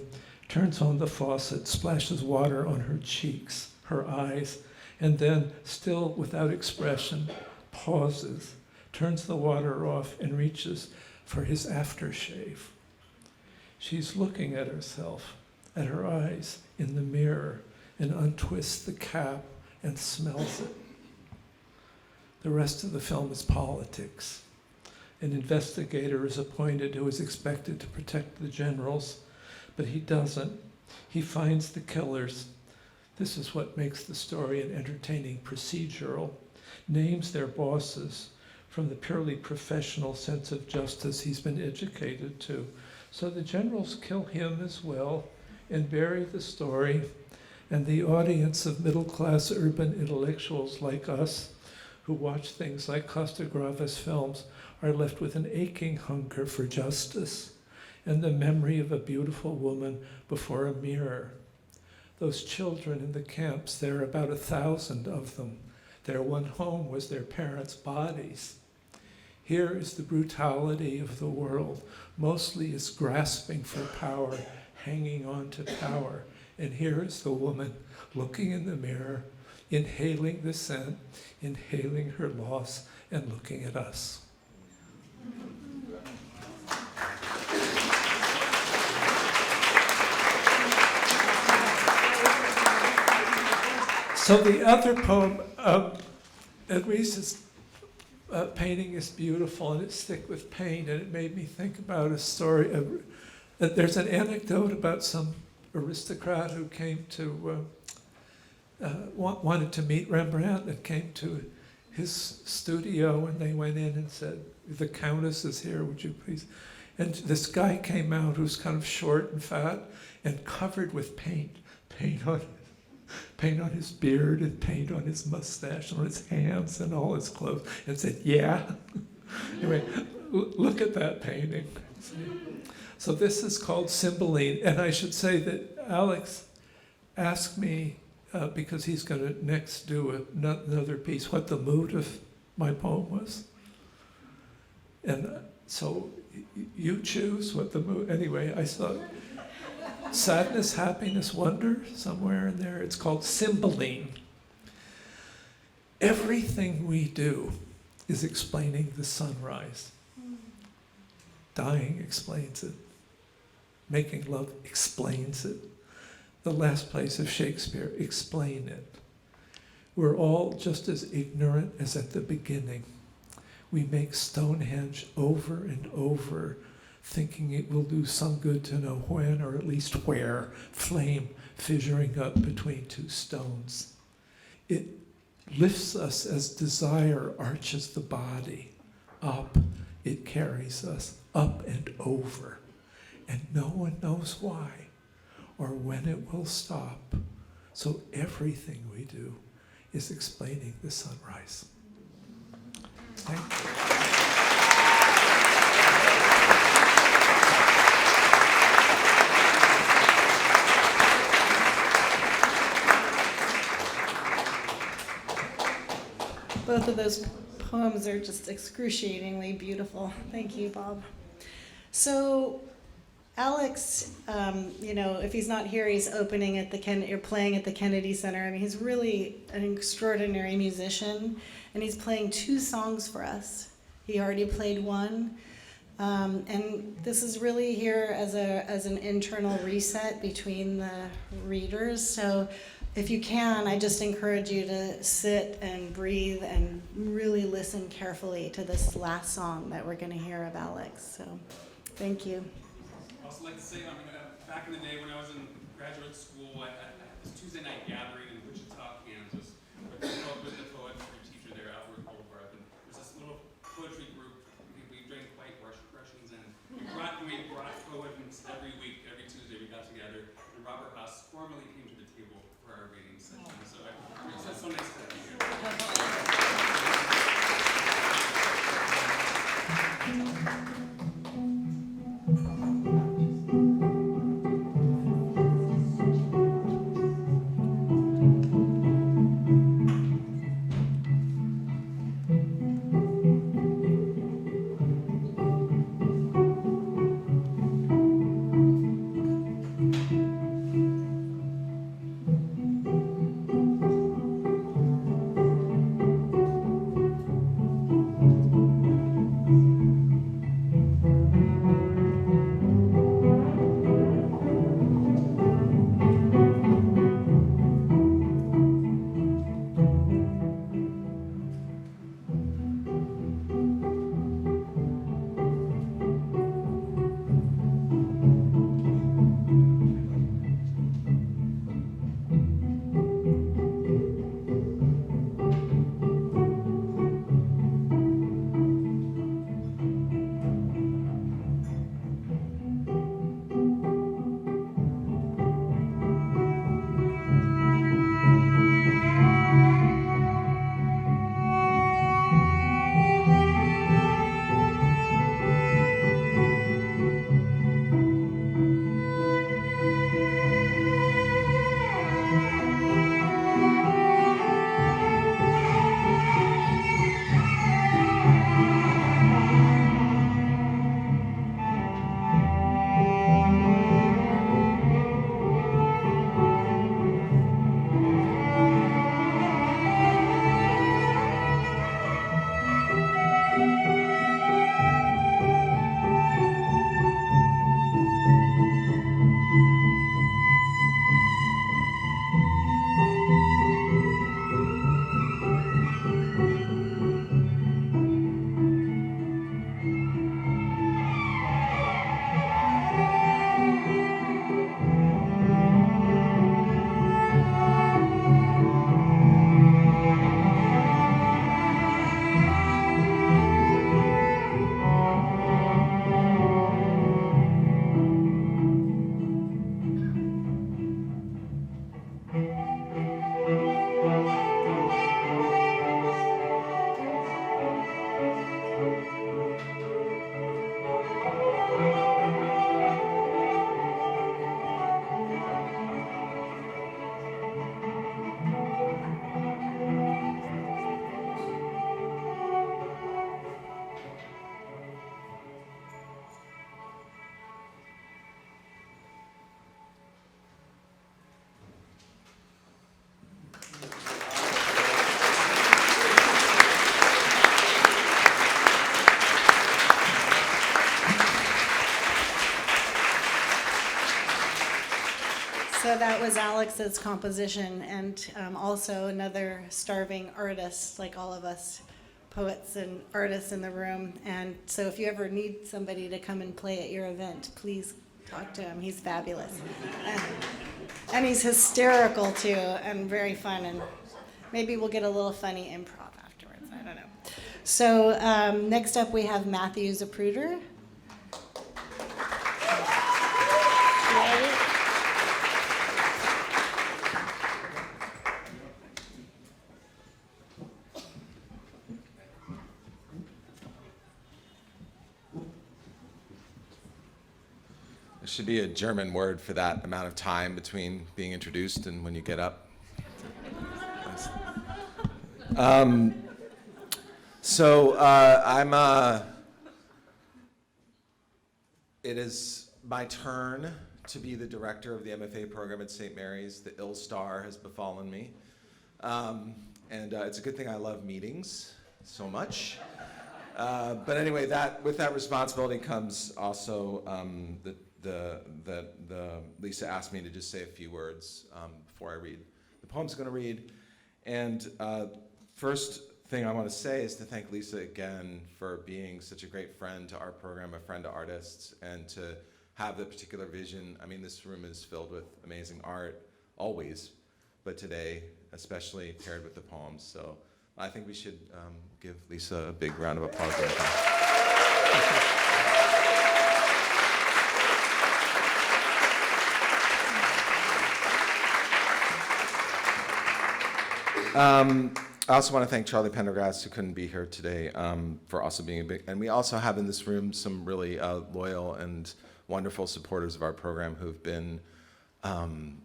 turns on the faucet, splashes water on her cheeks, her eyes, and then, still without expression, pauses, turns the water off, and reaches for his aftershave. She's looking at herself, at her eyes in the mirror, and untwists the cap and smells it. The rest of the film is politics. An investigator is appointed who is expected to protect the generals, but he doesn't. He finds the killers. This is what makes the story an entertaining procedural. names their bosses from the purely professional sense of justice he's been educated to. So the generals kill him as well and bury the story, and the audience of middle-class urban intellectuals like us who watch things like Costa Graves films are left with an aching hunger for justice and the memory of a beautiful woman before a mirror. Those children in the camps, there are about 1,000 of them. Their one home was their parents' bodies. Here is the brutality of the world. Mostly it's grasping for power, hanging on to power. And here is the woman looking in the mirror, inhaling the scent, inhaling her loss, and looking at us. So the other poem, Edwise's painting is beautiful, and it's thick with paint, and it made me think about a story. There's an anecdote about some aristocrat who came to, wanted to meet Rembrandt, and came to his studio, and they went in and said, "The Countess is here, would you please?" And this guy came out who's kind of short and fat and covered with paint on his beard and paint on his mustache, on his hands and all his clothes, and said, "Yeah." Anyway, look at that painting. So this is called Cymbeline, and I should say that Alex asked me, because he's going to next do another piece, what the mood of my poem was. And so you choose what the mood, anyway, I saw sadness, happiness, wonder, somewhere in there. It's called Cymbeline. Everything we do is explaining the sunrise. Dying explains it. Making love explains it. The last plays of Shakespeare explain it. We're all just as ignorant as at the beginning. We make Stonehenge over and over, thinking it will do some good to know when, or at least where, flame fissuring up between two stones. It lifts us as desire arches the body. Up, it carries us up and over. And no one knows why or when it will stop. So everything we do is explaining the sunrise. Thank you. Both of those poems are just excruciatingly beautiful. Thank you, Bob. So Alex, if he's not here, he's opening at or playing at the Kennedy Center. I mean, he's really an extraordinary musician, and he's playing 2 songs for us. He already played one, and this is really here as an internal reset between the readers. So if you can, I just encourage you to sit and breathe and really listen carefully to this last song that we're going to hear of Alex. So thank you. I also like to say, back in the day when I was in graduate school, I had this Tuesday night gathering in Wichita, Kansas, with the poet, your teacher there, Albert Goldberg, and there was this little poetry group. We drank White Russians, and we brought poems every week, every Tuesday we got together, and Robert Haas formally came to the table for our reading session. So it's so nice to have you here. So that was Alex's composition, and also another starving artist, like all of us poets and artists in the room. And so if you ever need somebody to come and play at your event, please talk to him. He's fabulous. And he's hysterical too, and very fun. And maybe we'll get a little funny improv afterwards. I don't know. So next up we have Matthew Zapruder. There should be a German word for that amount of time between being introduced and when you get up. It is my turn to be the director of the MFA program at St. Mary's. The ill star has befallen me. It's a good thing I love meetings so much. But anyway, with that responsibility comes also Lisa asked me to just say a few words before I read the poems I'm going to read. And first thing I want to say is to thank Lisa again for being such a great friend to our program, a friend to artists, and to have the particular vision. I mean, this room is filled with amazing art, always, but today, especially paired with the poems. So I think we should give Lisa a big round of applause. I also want to thank Charlie Pendergrass, who couldn't be here today, for also being a big, and we also have in this room some really loyal and wonderful supporters of our program who've been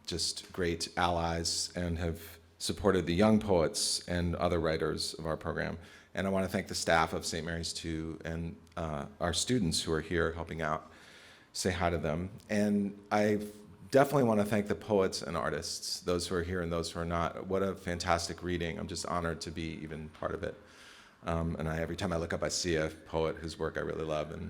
just great allies and have supported the young poets and other writers of our program. And I want to thank the staff of St. Mary's too, and our students who are here helping out. Say hi to them. And I definitely want to thank the poets and artists, those who are here and those who are not. What a fantastic reading. I'm just honored to be even part of it. Every time I look up, I see a poet whose work I really love, and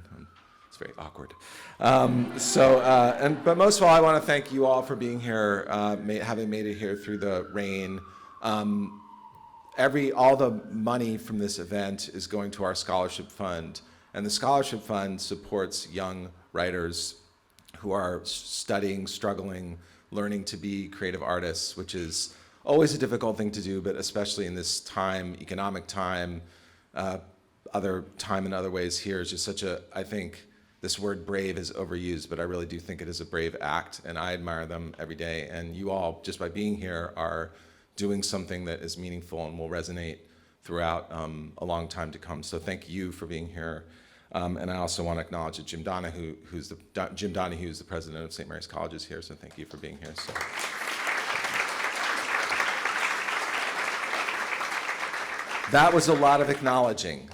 it's very awkward. But most of all, I want to thank you all for being here, having made it here through the rain. All the money from this event is going to our scholarship fund, and the scholarship fund supports young writers who are studying, struggling, learning to be creative artists, which is always a difficult thing to do, but especially in this time, economic time, other time in other ways here is just I think this word brave is overused, but I really do think it is a brave act, and I admire them every day. And you all, just by being here, are doing something that is meaningful and will resonate throughout a long time to come. So thank you for being here. And I also want to acknowledge that Jim Donahue, who's the president of St. Mary's College, is here, so thank you for being here. So. That was a lot of acknowledging.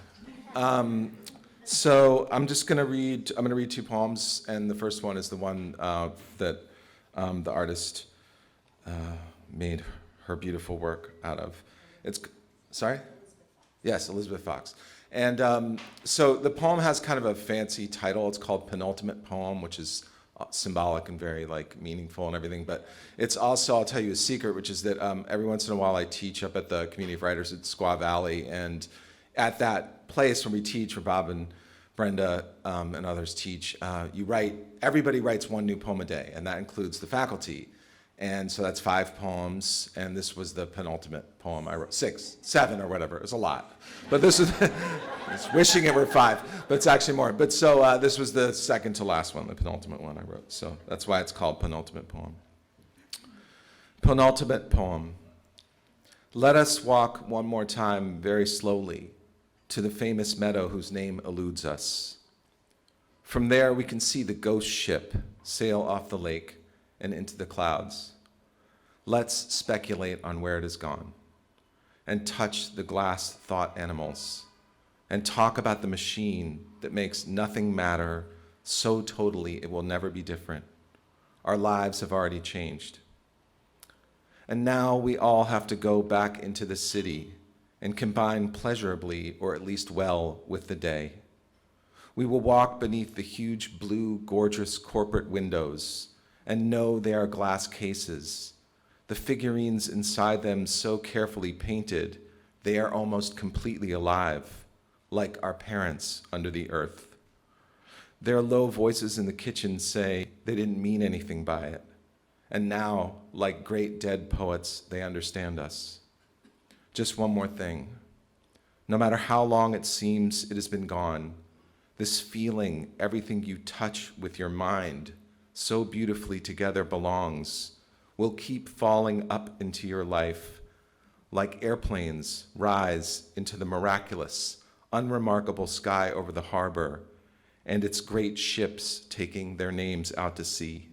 So I'm going to read two poems, and the first one is the one that the artist made her beautiful work out of. Sorry? Yes, Elizabeth Fox. And so the poem has kind of a fancy title. It's called Penultimate Poem, which is symbolic and very meaningful and everything. But it's also, I'll tell you a secret, which is that every once in a while I teach up at the Community of Writers at Squaw Valley. And at that place where we teach, where Bob and Brenda and others teach, everybody writes one new poem a day, and that includes the faculty. And so that's 5 poems, and this was the penultimate poem I wrote. 6, 7, or whatever. It was a lot. But this was, I was wishing it were 5, but it's actually more. But so this was the second to last one, the penultimate one I wrote. So that's why it's called Penultimate Poem. Penultimate Poem. Let us walk one more time very slowly to the famous meadow whose name eludes us. From there we can see the ghost ship sail off the lake and into the clouds. Let's speculate on where it has gone and touch the glass thought animals and talk about the machine that makes nothing matter so totally it will never be different. Our lives have already changed. And now we all have to go back into the city and combine pleasurably, or at least well, with the day. We will walk beneath the huge blue, gorgeous corporate windows and know they are glass cases, the figurines inside them so carefully painted they are almost completely alive, like our parents under the earth. Their low voices in the kitchen say they didn't mean anything by it. And now, like great dead poets, they understand us. Just one more thing. No matter how long it seems it has been gone, this feeling everything you touch with your mind so beautifully together belongs will keep falling up into your life like airplanes rise into the miraculous, unremarkable sky over the harbor and its great ships taking their names out to sea.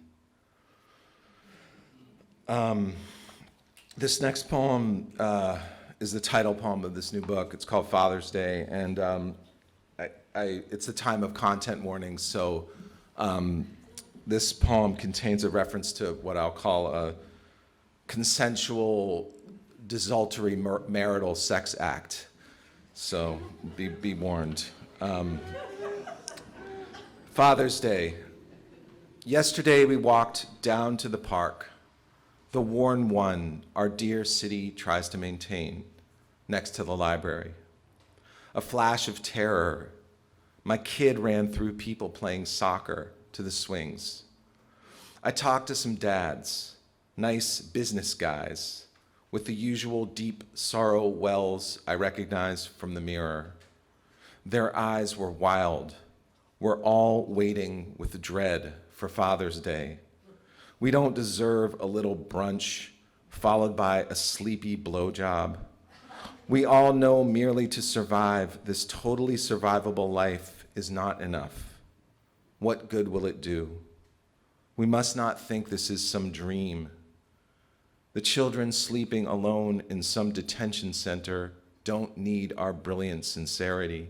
This next poem is the title poem of this new book. It's called Father's Day, and it's a time of content warnings, so this poem contains a reference to what I'll call a consensual, desultory marital sex act. So be warned. Father's Day. Yesterday we walked down to the park, the worn one our dear city tries to maintain, next to the library. A flash of terror. My kid ran through people playing soccer to the swings. I talked to some dads, nice business guys, with the usual deep sorrow wells I recognize from the mirror. Their eyes were wild. We're all waiting with dread for Father's Day. We don't deserve a little brunch followed by a sleepy blowjob. We all know merely to survive this totally survivable life is not enough. What good will it do? We must not think this is some dream. The children sleeping alone in some detention center don't need our brilliant sincerity.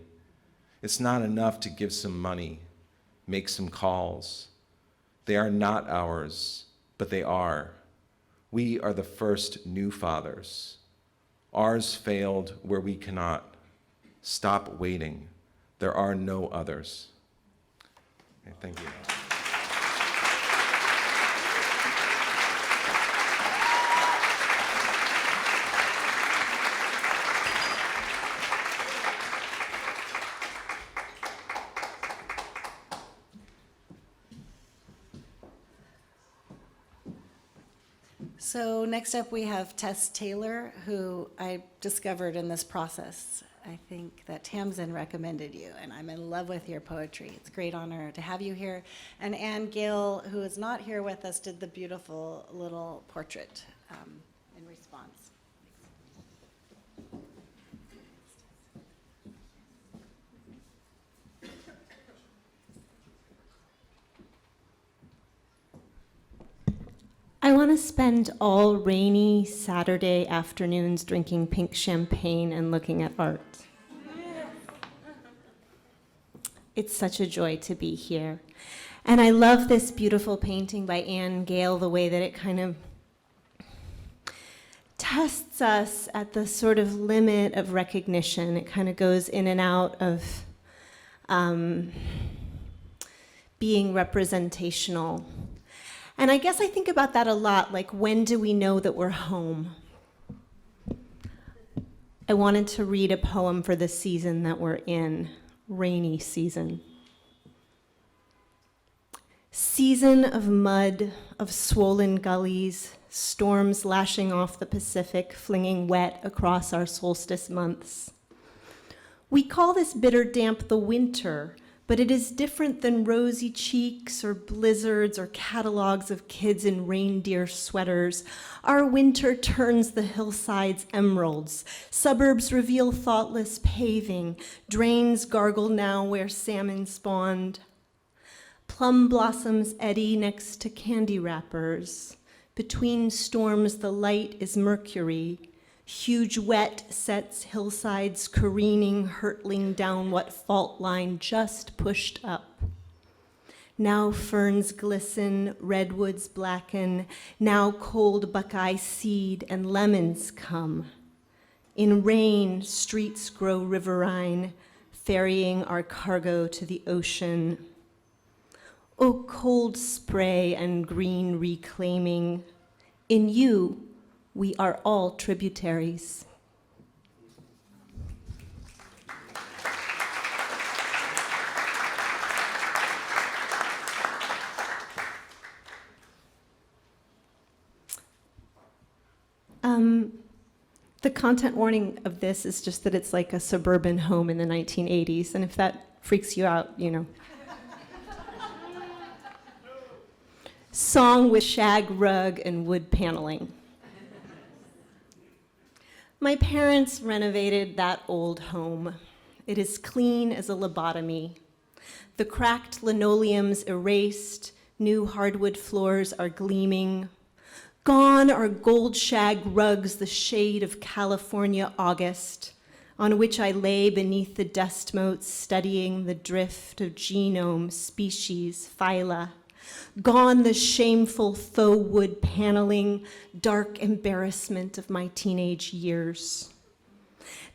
It's not enough to give some money, make some calls. They are not ours, but they are. We are the first new fathers. Ours failed where we cannot. Stop waiting. There are no others. Okay, thank you. So next up we have Tess Taylor, who I discovered in this process. I think that Tamsin recommended you, and I'm in love with your poetry. It's a great honor to have you here. And Anne Gale, who is not here with us, did the beautiful little portrait in response. I want to spend all rainy Saturday afternoons drinking pink champagne and looking at art. It's such a joy to be here. And I love this beautiful painting by Anne Gale, the way that it kind of tests us at the sort of limit of recognition. It kind of goes in and out of being representational. And I guess I think about that a lot, like, when do we know that we're home? I wanted to read a poem for the season that we're in, rainy season. Season of mud, of swollen gullies, storms lashing off the Pacific, flinging wet across our solstice months. We call this bitter damp the winter, but it is different than rosy cheeks or blizzards or catalogs of kids in reindeer sweaters. Our winter turns the hillsides emeralds. Suburbs reveal thoughtless paving. Drains gargle now where salmon spawned. Plum blossoms eddy next to candy wrappers. Between storms, the light is mercury. Huge wet sets hillsides careening, hurtling down what fault line just pushed up. Now ferns glisten, redwoods blacken, now cold buckeye seed and lemons come. In rain, streets grow riverine, ferrying our cargo to the ocean. O cold spray and green reclaiming, in you, we are all tributaries. The content warning of this is just that it's like a suburban home in the 1980s, and if that freaks you out, you know. Song with shag rug and wood paneling. My parents renovated that old home. It is clean as a lobotomy. The cracked linoleums erased, new hardwood floors are gleaming. Gone are gold shag rugs, the shade of California August, on which I lay beneath the dust motes, studying the drift of genome, species, phyla. Gone the shameful faux wood paneling, dark embarrassment of my teenage years.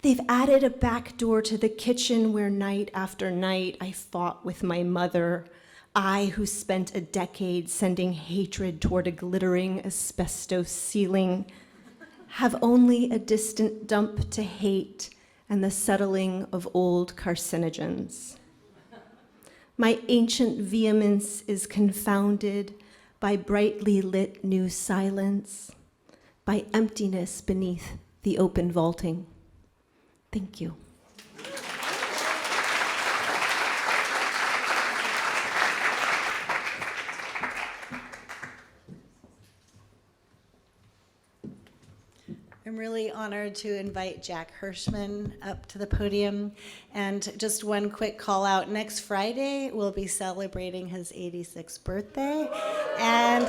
They've added a back door to the kitchen where night after night I fought with my mother, I who spent a decade sending hatred toward a glittering asbestos ceiling, have only a distant dump to hate and the settling of old carcinogens. My ancient vehemence is confounded by brightly lit new silence, by emptiness beneath the open vaulting. Thank you. I'm really honored to invite Jack Hirschman up to the podium. And just one quick call out. Next Friday, we'll be celebrating his 86th birthday. And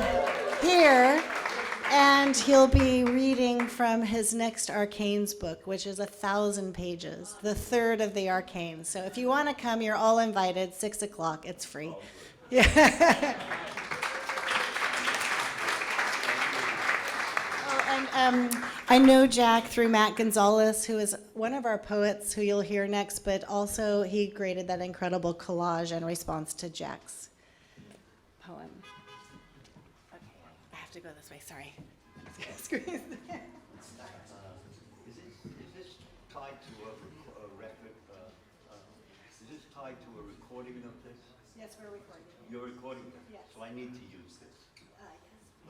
he'll be reading from his next Arcanes book, which is 1,000 pages, the third of the Arcanes. So if you want to come, you're all invited, 6 o'clock, it's free. Yeah. I know Jack through Matt Gonzalez, who is one of our poets who you'll hear next, but also he created that incredible collage in response to Jack's poem. Okay, I have to go this way, sorry. Is this tied to a record? Is this tied to a recording of this? Yes, we're recording. You're recording it? Yes. So I need to use this? Yes.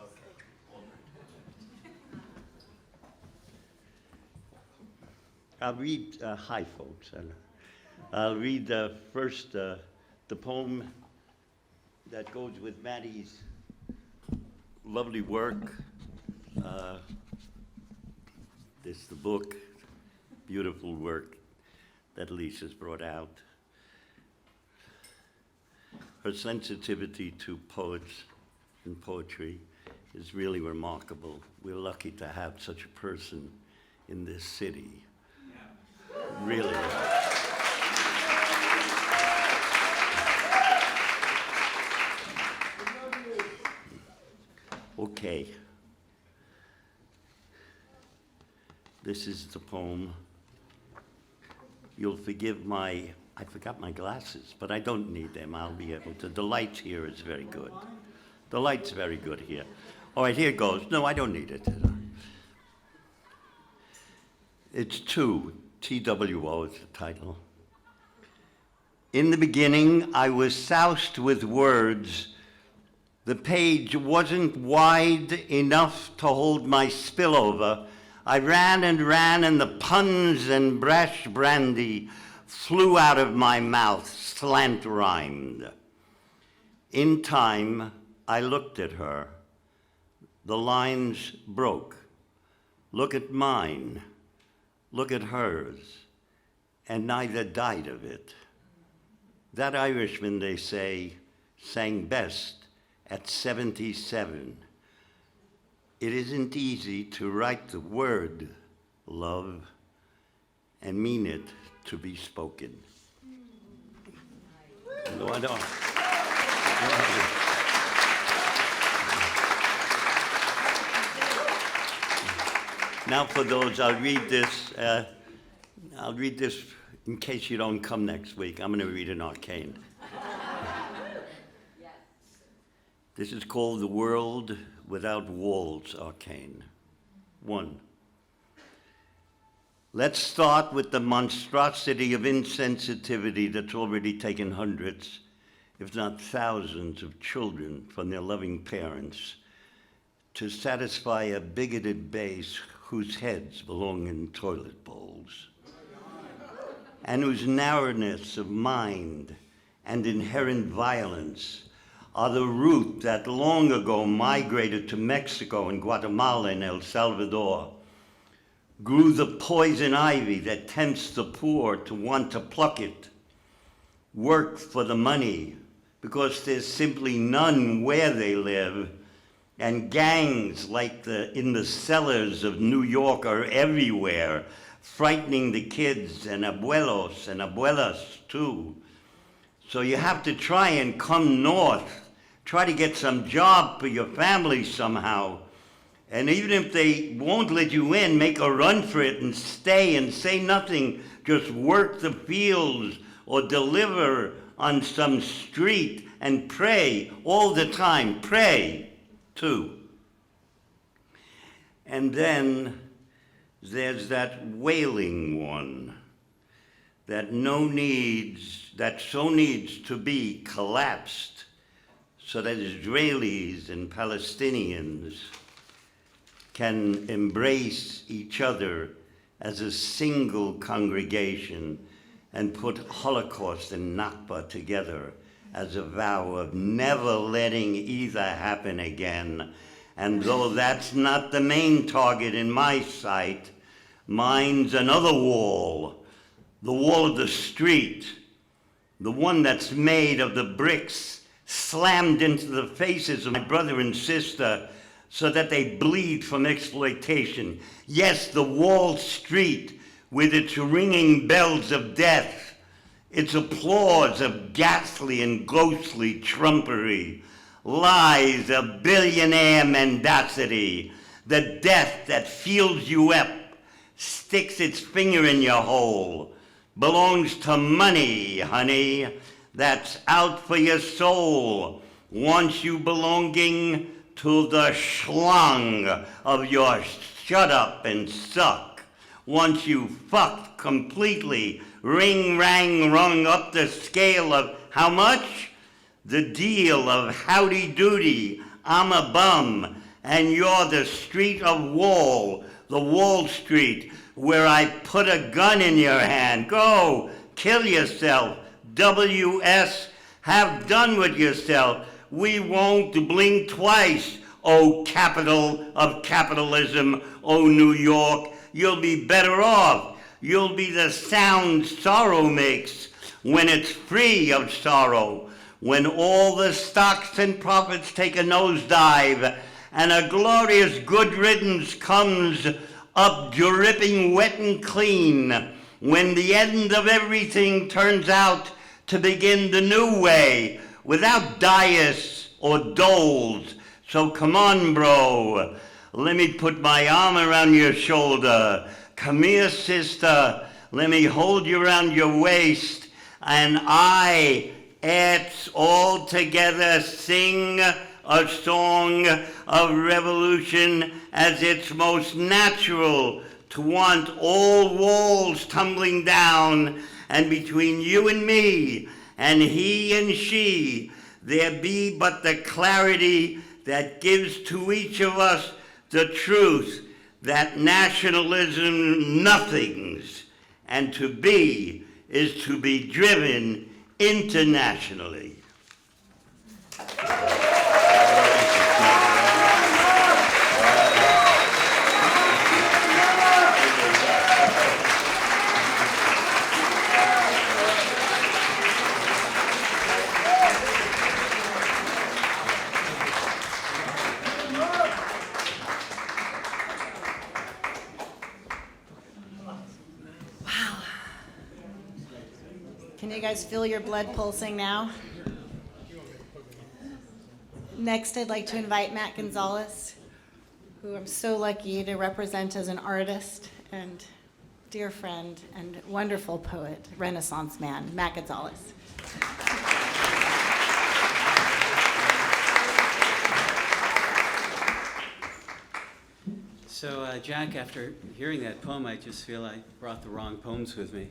Okay. I'll read, hi folks, I'll read first the poem that goes with Maddie's lovely work. This is the book, beautiful work that Lisa's brought out. Her sensitivity to poets and poetry is really remarkable. We're lucky to have such a person in this city. Really. Okay. This is the poem. You'll forgive I forgot my glasses, but I don't need them. I'll be able to. The light here is very good. The light's very good here. All right, here it goes. No, I don't need it. It's two. TWO is the title. In the beginning, I was soused with words. The page wasn't wide enough to hold my spillover. I ran, and the puns and brash brandy flew out of my mouth, slant-rhymed. In time, I looked at her. The lines broke. Look at mine. Look at hers, and neither died of it. That Irishman, they say, sang best at 77. It isn't easy to write the word love and mean it to be spoken. No, I don't. Now for those, I'll read this in case you don't come next week. I'm going to read an arcane. This is called The World Without Walls Arcane. 1. Let's start with the monstrosity of insensitivity that's already taken hundreds, if not thousands, of children from their loving parents to satisfy a bigoted base whose heads belong in toilet bowls, and whose narrowness of mind and inherent violence are the root that long ago migrated to Mexico and Guatemala and El Salvador, grew the poison ivy that tempts the poor to want to pluck it, worked for the money because there's simply none where they live, and gangs like in the cellars of New York are everywhere, frightening the kids and abuelos and abuelas too. So you have to try and come north, try to get some job for your family somehow. And even if they won't let you in, make a run for it and stay and say nothing. Just work the fields or deliver on some street and pray all the time. Pray, too. And then there's that wailing one that so needs to be collapsed so that Israelis and Palestinians can embrace each other as a single congregation and put Holocaust and Nakba together as a vow of never letting either happen again. And though that's not the main target in my sight, mine's another wall, the wall of the street, the one that's made of the bricks slammed into the faces of my brother and sister so that they bleed from exploitation. Yes, the walled street with its ringing bells of death, its applause of ghastly and ghostly trumpery, lies of billionaire mendacity, the death that fills you up, sticks its finger in your hole, belongs to money, honey, that's out for your soul, wants you belonging to the schlong of your shut up and suck, wants you fucked completely, ring, rang, rung up the scale of how much? The deal of howdy doody, I'm a bum, and you're the street of Wall, the Wall Street, where I put a gun in your hand. Go, kill yourself. WS, have done with yourself. We won't blink twice, oh capital of capitalism, oh New York. You'll be better off. You'll be the sound sorrow makes when it's free of sorrow, when all the stocks and profits take a nosedive and a glorious good riddance comes up dripping wet and clean, when the end of everything turns out to begin the new way without dais or doles. So come on, bro. Let me put my arm around your shoulder. Come here, sister. Let me hold you around your waist. And it's all together sing a song of revolution as it's most natural to want all walls tumbling down, and between you and me and he and she there be but the clarity that gives to each of us the truth that nationalism nothings, and to be is to be driven internationally. Can you guys feel your blood pulsing now? Next, I'd like to invite Matt Gonzalez, who I'm so lucky to represent as an artist and dear friend and wonderful poet, Renaissance man, Matt Gonzalez. So, Jack, after hearing that poem, I just feel I brought the wrong poems with me.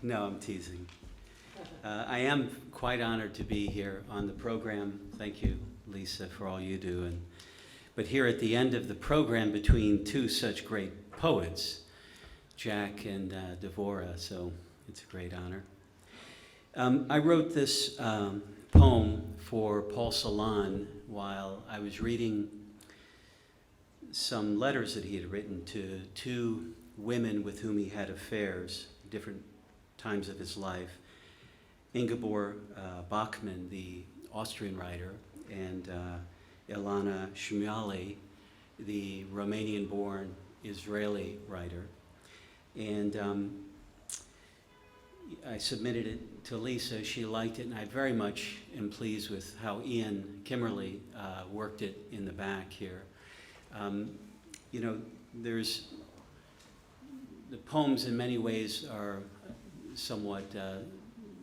No, I'm teasing. I am quite honored to be here on the program. Thank you, Lisa, for all you do. But here at the end of the program, between two such great poets, Jack and Devorah, so it's a great honor. I wrote this poem for Paul Celan while I was reading some letters that he had written to two women with whom he had affairs, different times of his life. Ingeborg Bachmann, the Austrian writer, and Ilana Shmueli, the Romanian-born Israeli writer. And I submitted it to Lisa. She liked it, and I very much am pleased with how Ian Kimmerly worked it in the back here. You know, there's the poems in many ways are somewhat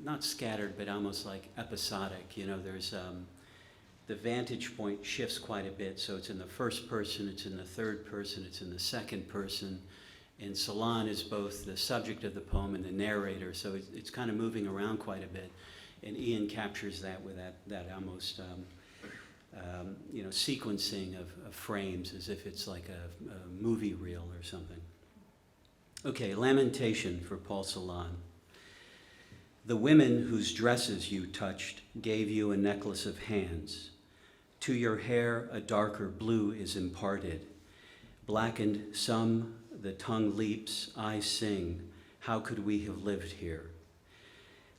not scattered, but almost like episodic. You know, there's the vantage point shifts quite a bit. So it's in the first person, it's in the third person, it's in the second person. And Celan is both the subject of the poem and the narrator, so it's kind of moving around quite a bit. And Ian captures that with that almost you know, sequencing of frames as if it's like a movie reel or something. Okay, Lamentation for Paul Celan. The women whose dresses you touched gave you a necklace of hands. To your hair a darker blue is imparted. Blackened some, the tongue leaps, I sing, how could we have lived here?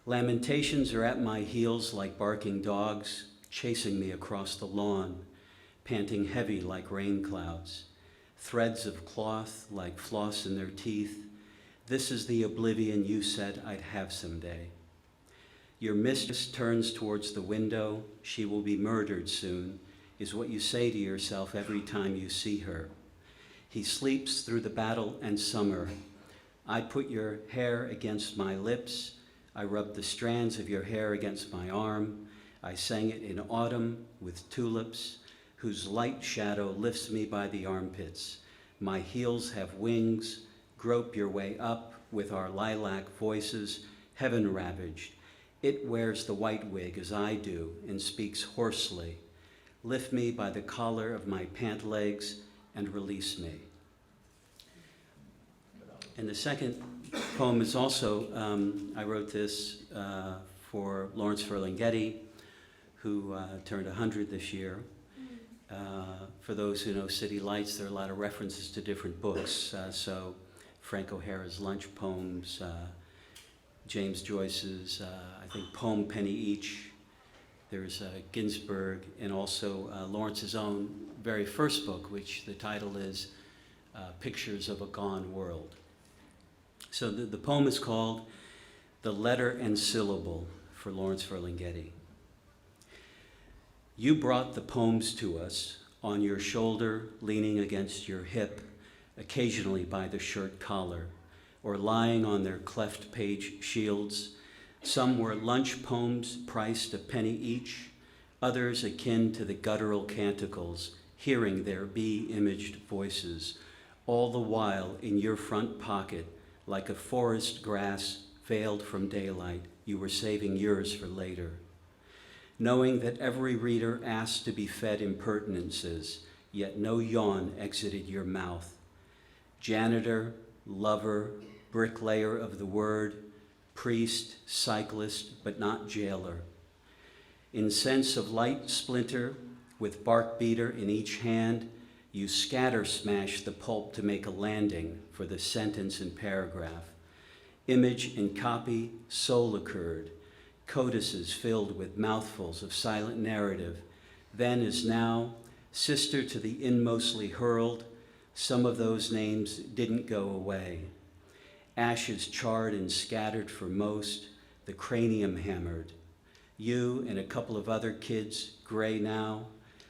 Lamentations are at my heels like barking dogs, chasing me across the lawn, panting heavy like rain clouds. Threads of cloth like floss in their teeth. This is the oblivion you said I'd have someday. Your mistress turns towards the window. She will be murdered soon, is what you say to yourself every time you see her. He sleeps through the battle and summer. I put your hair against my lips. I rubbed the strands of your hair against my arm. I sang it in autumn with tulips, whose light shadow lifts me by the armpits. My heels have wings. Grope your way up with our lilac voices, heaven ravaged. It wears the white wig as I do and speaks hoarsely. Lift me by the collar of my pant legs and release me. And the second poem is also, I wrote this for Lawrence Ferlinghetti, who turned 100 this year. For those who know City Lights, there are a lot of references to different books. So Frank O'Hara's Lunch Poems, James Joyce's, I think, poem Penny Each. There's Ginsberg, and also Lawrence's own very first book, which the title is Pictures of a Gone World. So the poem is called The Letter and Syllable for Lawrence Ferlinghetti. You brought the poems to us on your shoulder, leaning against your hip, occasionally by the shirt collar, or lying on their cleft page shields. Some were lunch poems priced a penny each, others akin to the guttural canticles, hearing their bee-imaged voices, all the while in your front pocket, like a forest grass veiled from daylight, you were saving yours for later. Knowing that every reader asked to be fed impertinences, yet no yawn exited your mouth. Janitor, lover, bricklayer of the word, priest, cyclist, but not jailer. In sense of light splinter, with bark beater in each hand, you scatter smash the pulp to make a landing for the sentence and paragraph. Image and copy, soul occurred, codices filled with mouthfuls of silent narrative, then as now, sister to the inmostly hurled, some of those names didn't go away. Ashes charred and scattered for most, the cranium hammered. You and a couple of other kids, gray now,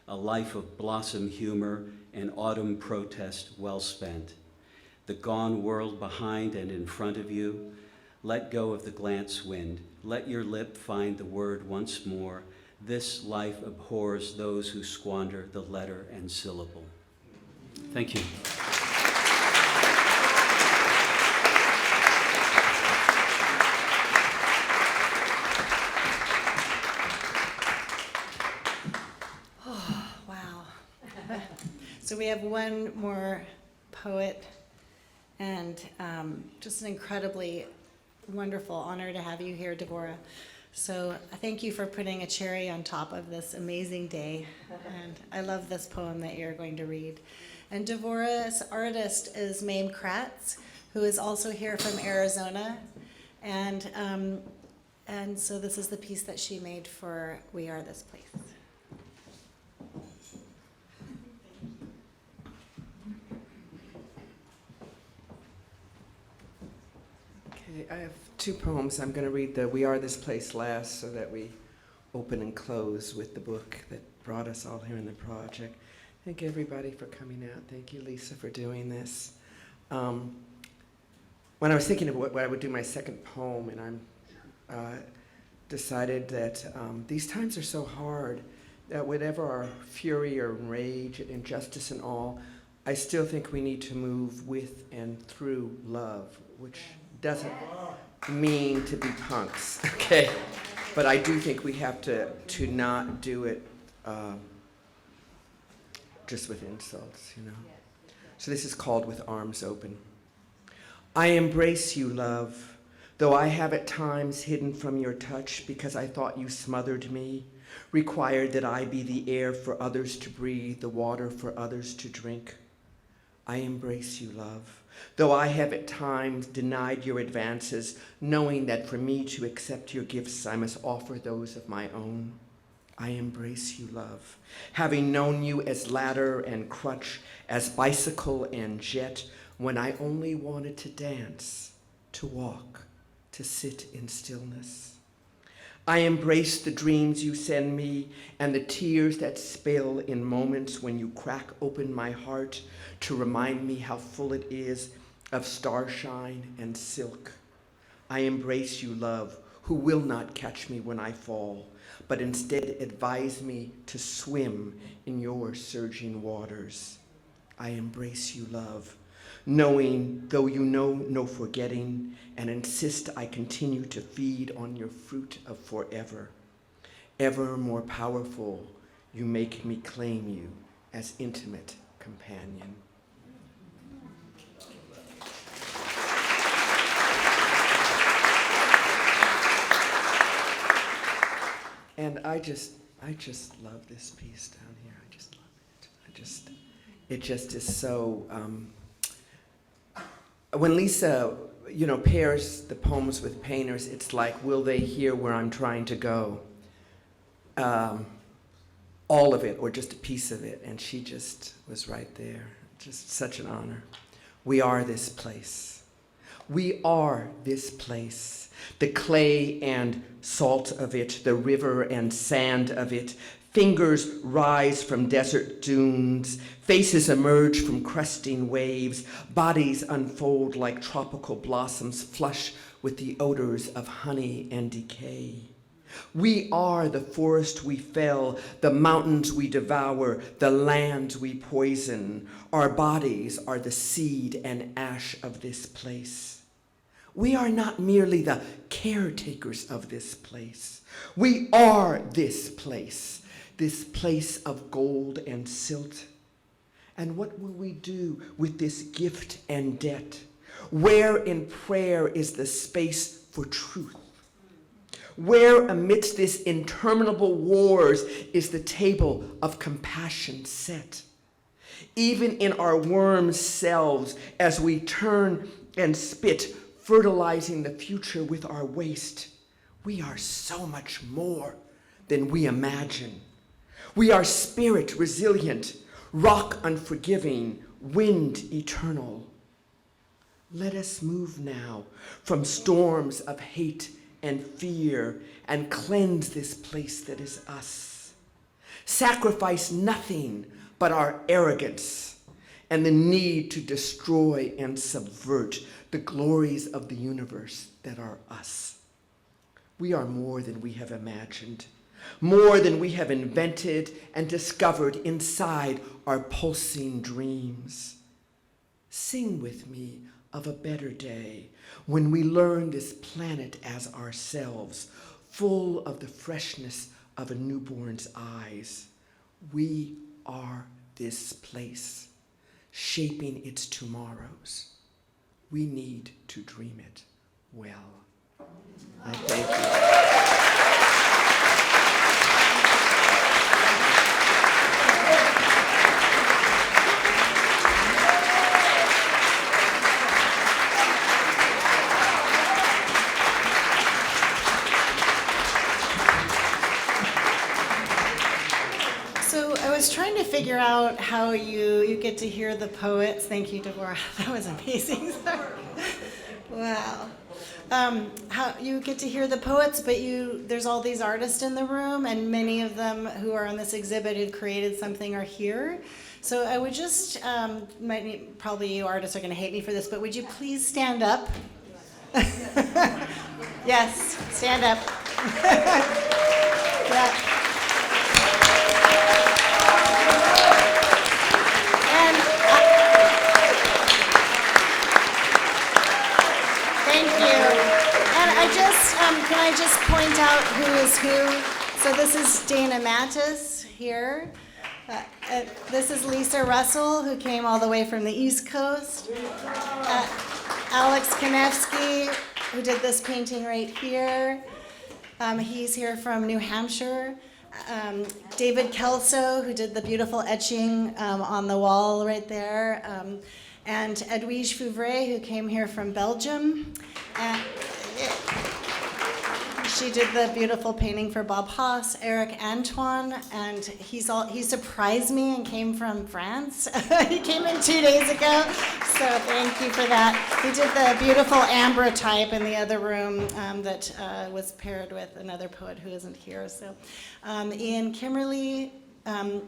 a life of blossom humor and autumn protest well spent. The gone world behind and in front of you, let go of the glance wind. Let your lip find the word once more. This life abhors those who squander the letter and syllable. Thank you. Oh, wow. So we have one more poet, and just an incredibly wonderful honor to have you here, Devorah. So thank you for putting a cherry on top of this amazing day. And I love this poem that you're going to read. And Devorah's artist is Mame Kratz, who is also here from Arizona. And so this is the piece that she made for We Are This Place. Okay, I have two poems. I'm going to read the We Are This Place last so that we open and close with the book that brought us all here in the project. Thank everybody for coming out. Thank you, Lisa, for doing this. When I was thinking of what I would do my second poem, and I decided that these times are so hard that whatever our fury or rage and injustice and all, I still think we need to move with and through love, which doesn't mean to be punks, okay? But I do think we have to not do it just with insults, you know? So this is called With Arms Open. I embrace you, love, though I have at times hidden from your touch because I thought you smothered me, required that I be the air for others to breathe, the water for others to drink. I embrace you, love, though I have at times denied your advances, knowing that for me to accept your gifts, I must offer those of my own. I embrace you, love, having known you as ladder and crutch, as bicycle and jet, when I only wanted to dance, to walk, to sit in stillness. I embrace the dreams you send me and the tears that spill in moments when you crack open my heart to remind me how full it is of starshine and silk. I embrace you, love, who will not catch me when I fall, but instead advise me to swim in your surging waters. I embrace you, love, knowing, though you know no forgetting, and insist I continue to feed on your fruit of forever. Ever more powerful, you make me claim you as intimate companion. And I just love this piece down here. I just love it. It just is so. When Lisa, pairs the poems with painters, it's like, will they hear where I'm trying to go? All of it, or just a piece of it, and she just was right there. Just such an honor. We are this place. We are this place. The clay and salt of it, the river and sand of it. Fingers rise from desert dunes. Faces emerge from cresting waves. Bodies unfold like tropical blossoms, flush with the odors of honey and decay. We are the forest we fell, the mountains we devour, the lands we poison. Our bodies are the seed and ash of this place. We are not merely the caretakers of this place. We are this place of gold and silt. And what will we do with this gift and debt? Where in prayer is the space for truth? Where amidst this interminable wars is the table of compassion set? Even in our worm selves, as we turn and spit, fertilizing the future with our waste, we are so much more than we imagine. We are spirit resilient, rock unforgiving, wind eternal. Let us move now from storms of hate and fear and cleanse this place that is us. Sacrifice nothing but our arrogance and the need to destroy and subvert the glories of the universe that are us. We are more than we have imagined, more than we have invented and discovered inside our pulsing dreams. Sing with me of a better day when we learn this planet as ourselves, full of the freshness of a newborn's eyes. We are this place, shaping its tomorrows. We need to dream it well. I thank you. I was trying to figure out how you get to hear the poets. Thank you, Devorah. That was amazing. Wow. How you get to hear the poets, but there's all these artists in the room, and many of them who are on this exhibit who created something are here. So I would just, probably you artists are going to hate me for this, but would you please stand up? Yes, stand up. Yeah. Can I just point out who is who? So this is Dana Mattis here. This is Lisa Russell, who came all the way from the East Coast. Alex Konevsky, who did this painting right here. He's here from New Hampshire. David Kelso, who did the beautiful etching on the wall right there. And Edwige Fouvray, who came here from Belgium. She did the beautiful painting for Bob Haas, Eric Antoine, and he surprised me and came from France. He came in 2 days ago, so thank you for that. He did the beautiful ambrotype in the other room that was paired with another poet who isn't here. So Ian Kimmerly,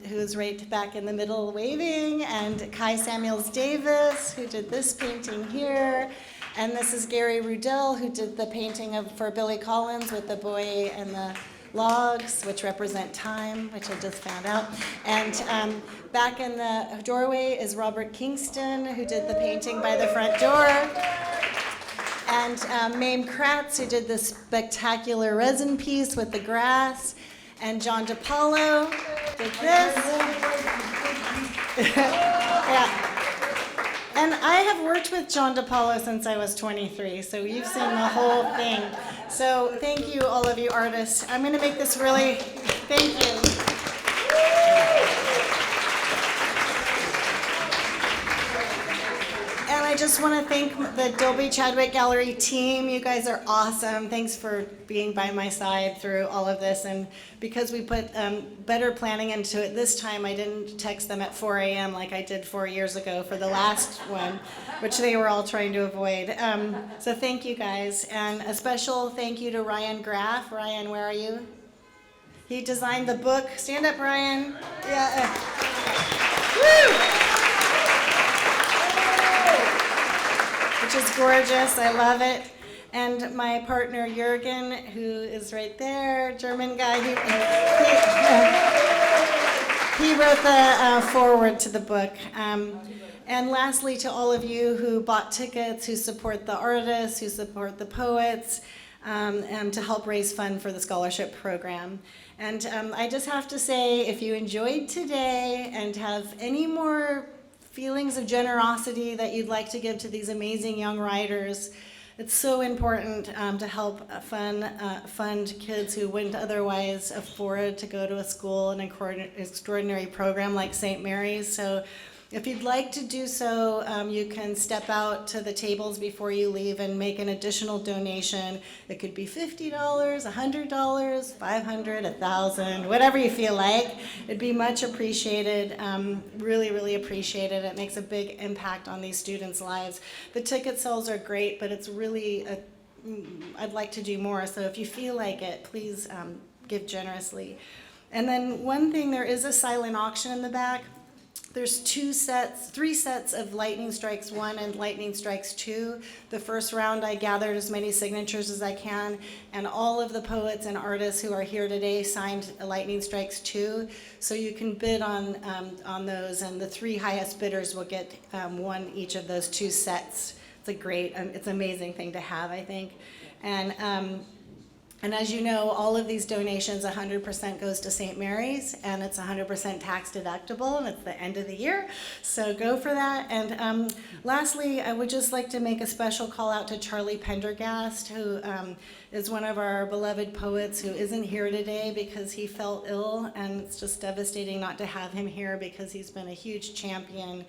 who's right back in the middle waving, and Kai Samuels Davis, who did this painting here. And this is Gary Rudell, who did the painting for Billy Collins with the boy and the logs, which represent time, which I just found out. And back in the doorway is Robert Kingston, who did the painting by the front door. And Mame Kratz, who did this spectacular resin piece with the grass. And John DiPaolo did this. Yeah. And I have worked with John DiPaolo since I was 23, so you've seen the whole thing. So thank you, all of you artists. I'm going to make this really, thank you. And I just want to thank the Dolby Chadwick Gallery team. You guys are awesome. Thanks for being by my side through all of this. And because we put better planning into it this time, I didn't text them at 4 a.m. like I did 4 years ago for the last one, which they were all trying to avoid. So thank you guys. And a special thank you to Ryan Graff. Ryan, where are you? He designed the book. Stand up, Ryan. Yeah. Woo! Which is gorgeous. I love it. And my partner Jürgen, who is right there, German guy, he wrote the foreword to the book. And lastly, to all of you who bought tickets, who support the artists, who support the poets, and to help raise funds for the scholarship program. And I just have to say, if you enjoyed today and have any more feelings of generosity that you'd like to give to these amazing young writers, it's so important to help fund kids who wouldn't otherwise afford to go to a school, an extraordinary program like St. Mary's. So if you'd like to do so, you can step out to the tables before you leave and make an additional donation. It could be $50, $100, $500, $1,000, whatever you feel like. It'd be much appreciated, really, really appreciated. It makes a big impact on these students' lives. The ticket sales are great, but it's really I'd like to do more. So if you feel like it, please give generously. And then one thing, there is a silent auction in the back. There's three sets of Lightning Strikes 1 and Lightning Strikes 2. The first round I gathered as many signatures as I can, and all of the poets and artists who are here today signed Lightning Strikes 2. So you can bid on those, and the 3 highest bidders will get one each of those 2 sets. It's a great, it's an amazing thing to have, I think. And as you know, all of these donations, 100% goes to St. Mary's, and it's 100% tax deductible, and it's the end of the year, so go for that. And lastly, I would just like to make a special call out to Charlie Pendergast, who is one of our beloved poets who isn't here today because he fell ill, and it's just devastating not to have him here because he's been a huge champion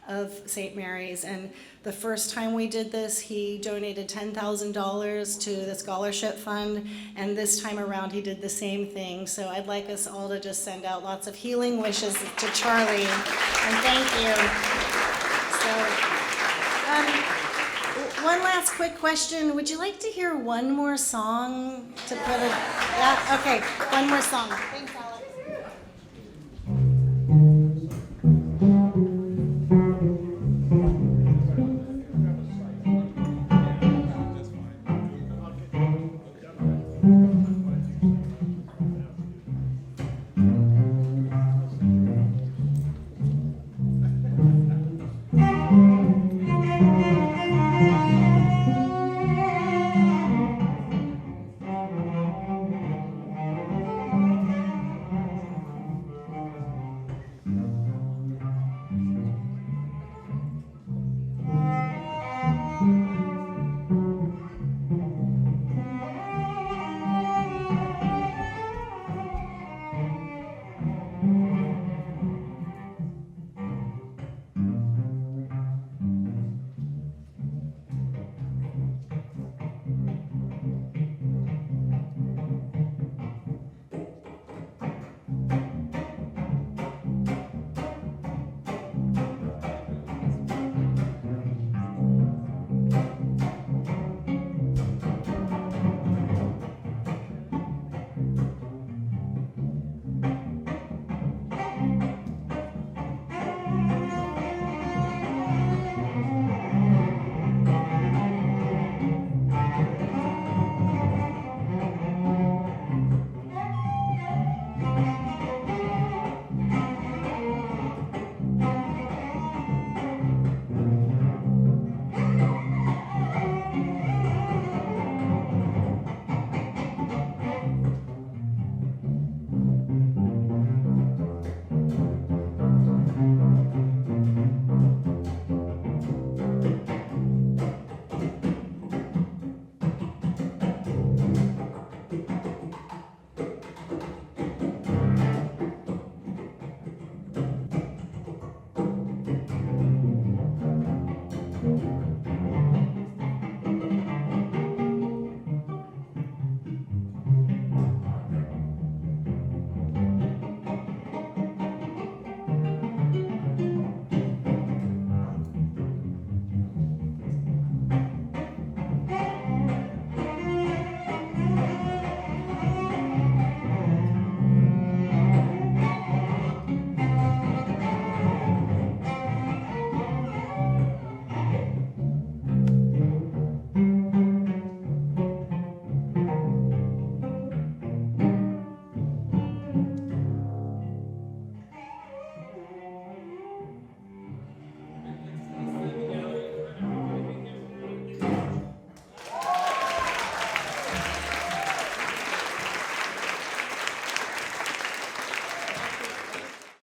of St. Mary's. And the first time we did this, he donated $10,000 to the scholarship fund, and this time around he did the same thing. So I'd like us all to just send out lots of healing wishes to Charlie, and thank you. So, one last quick question. Would you like to hear one more song to put it? Yeah? Okay, one more song. Thanks,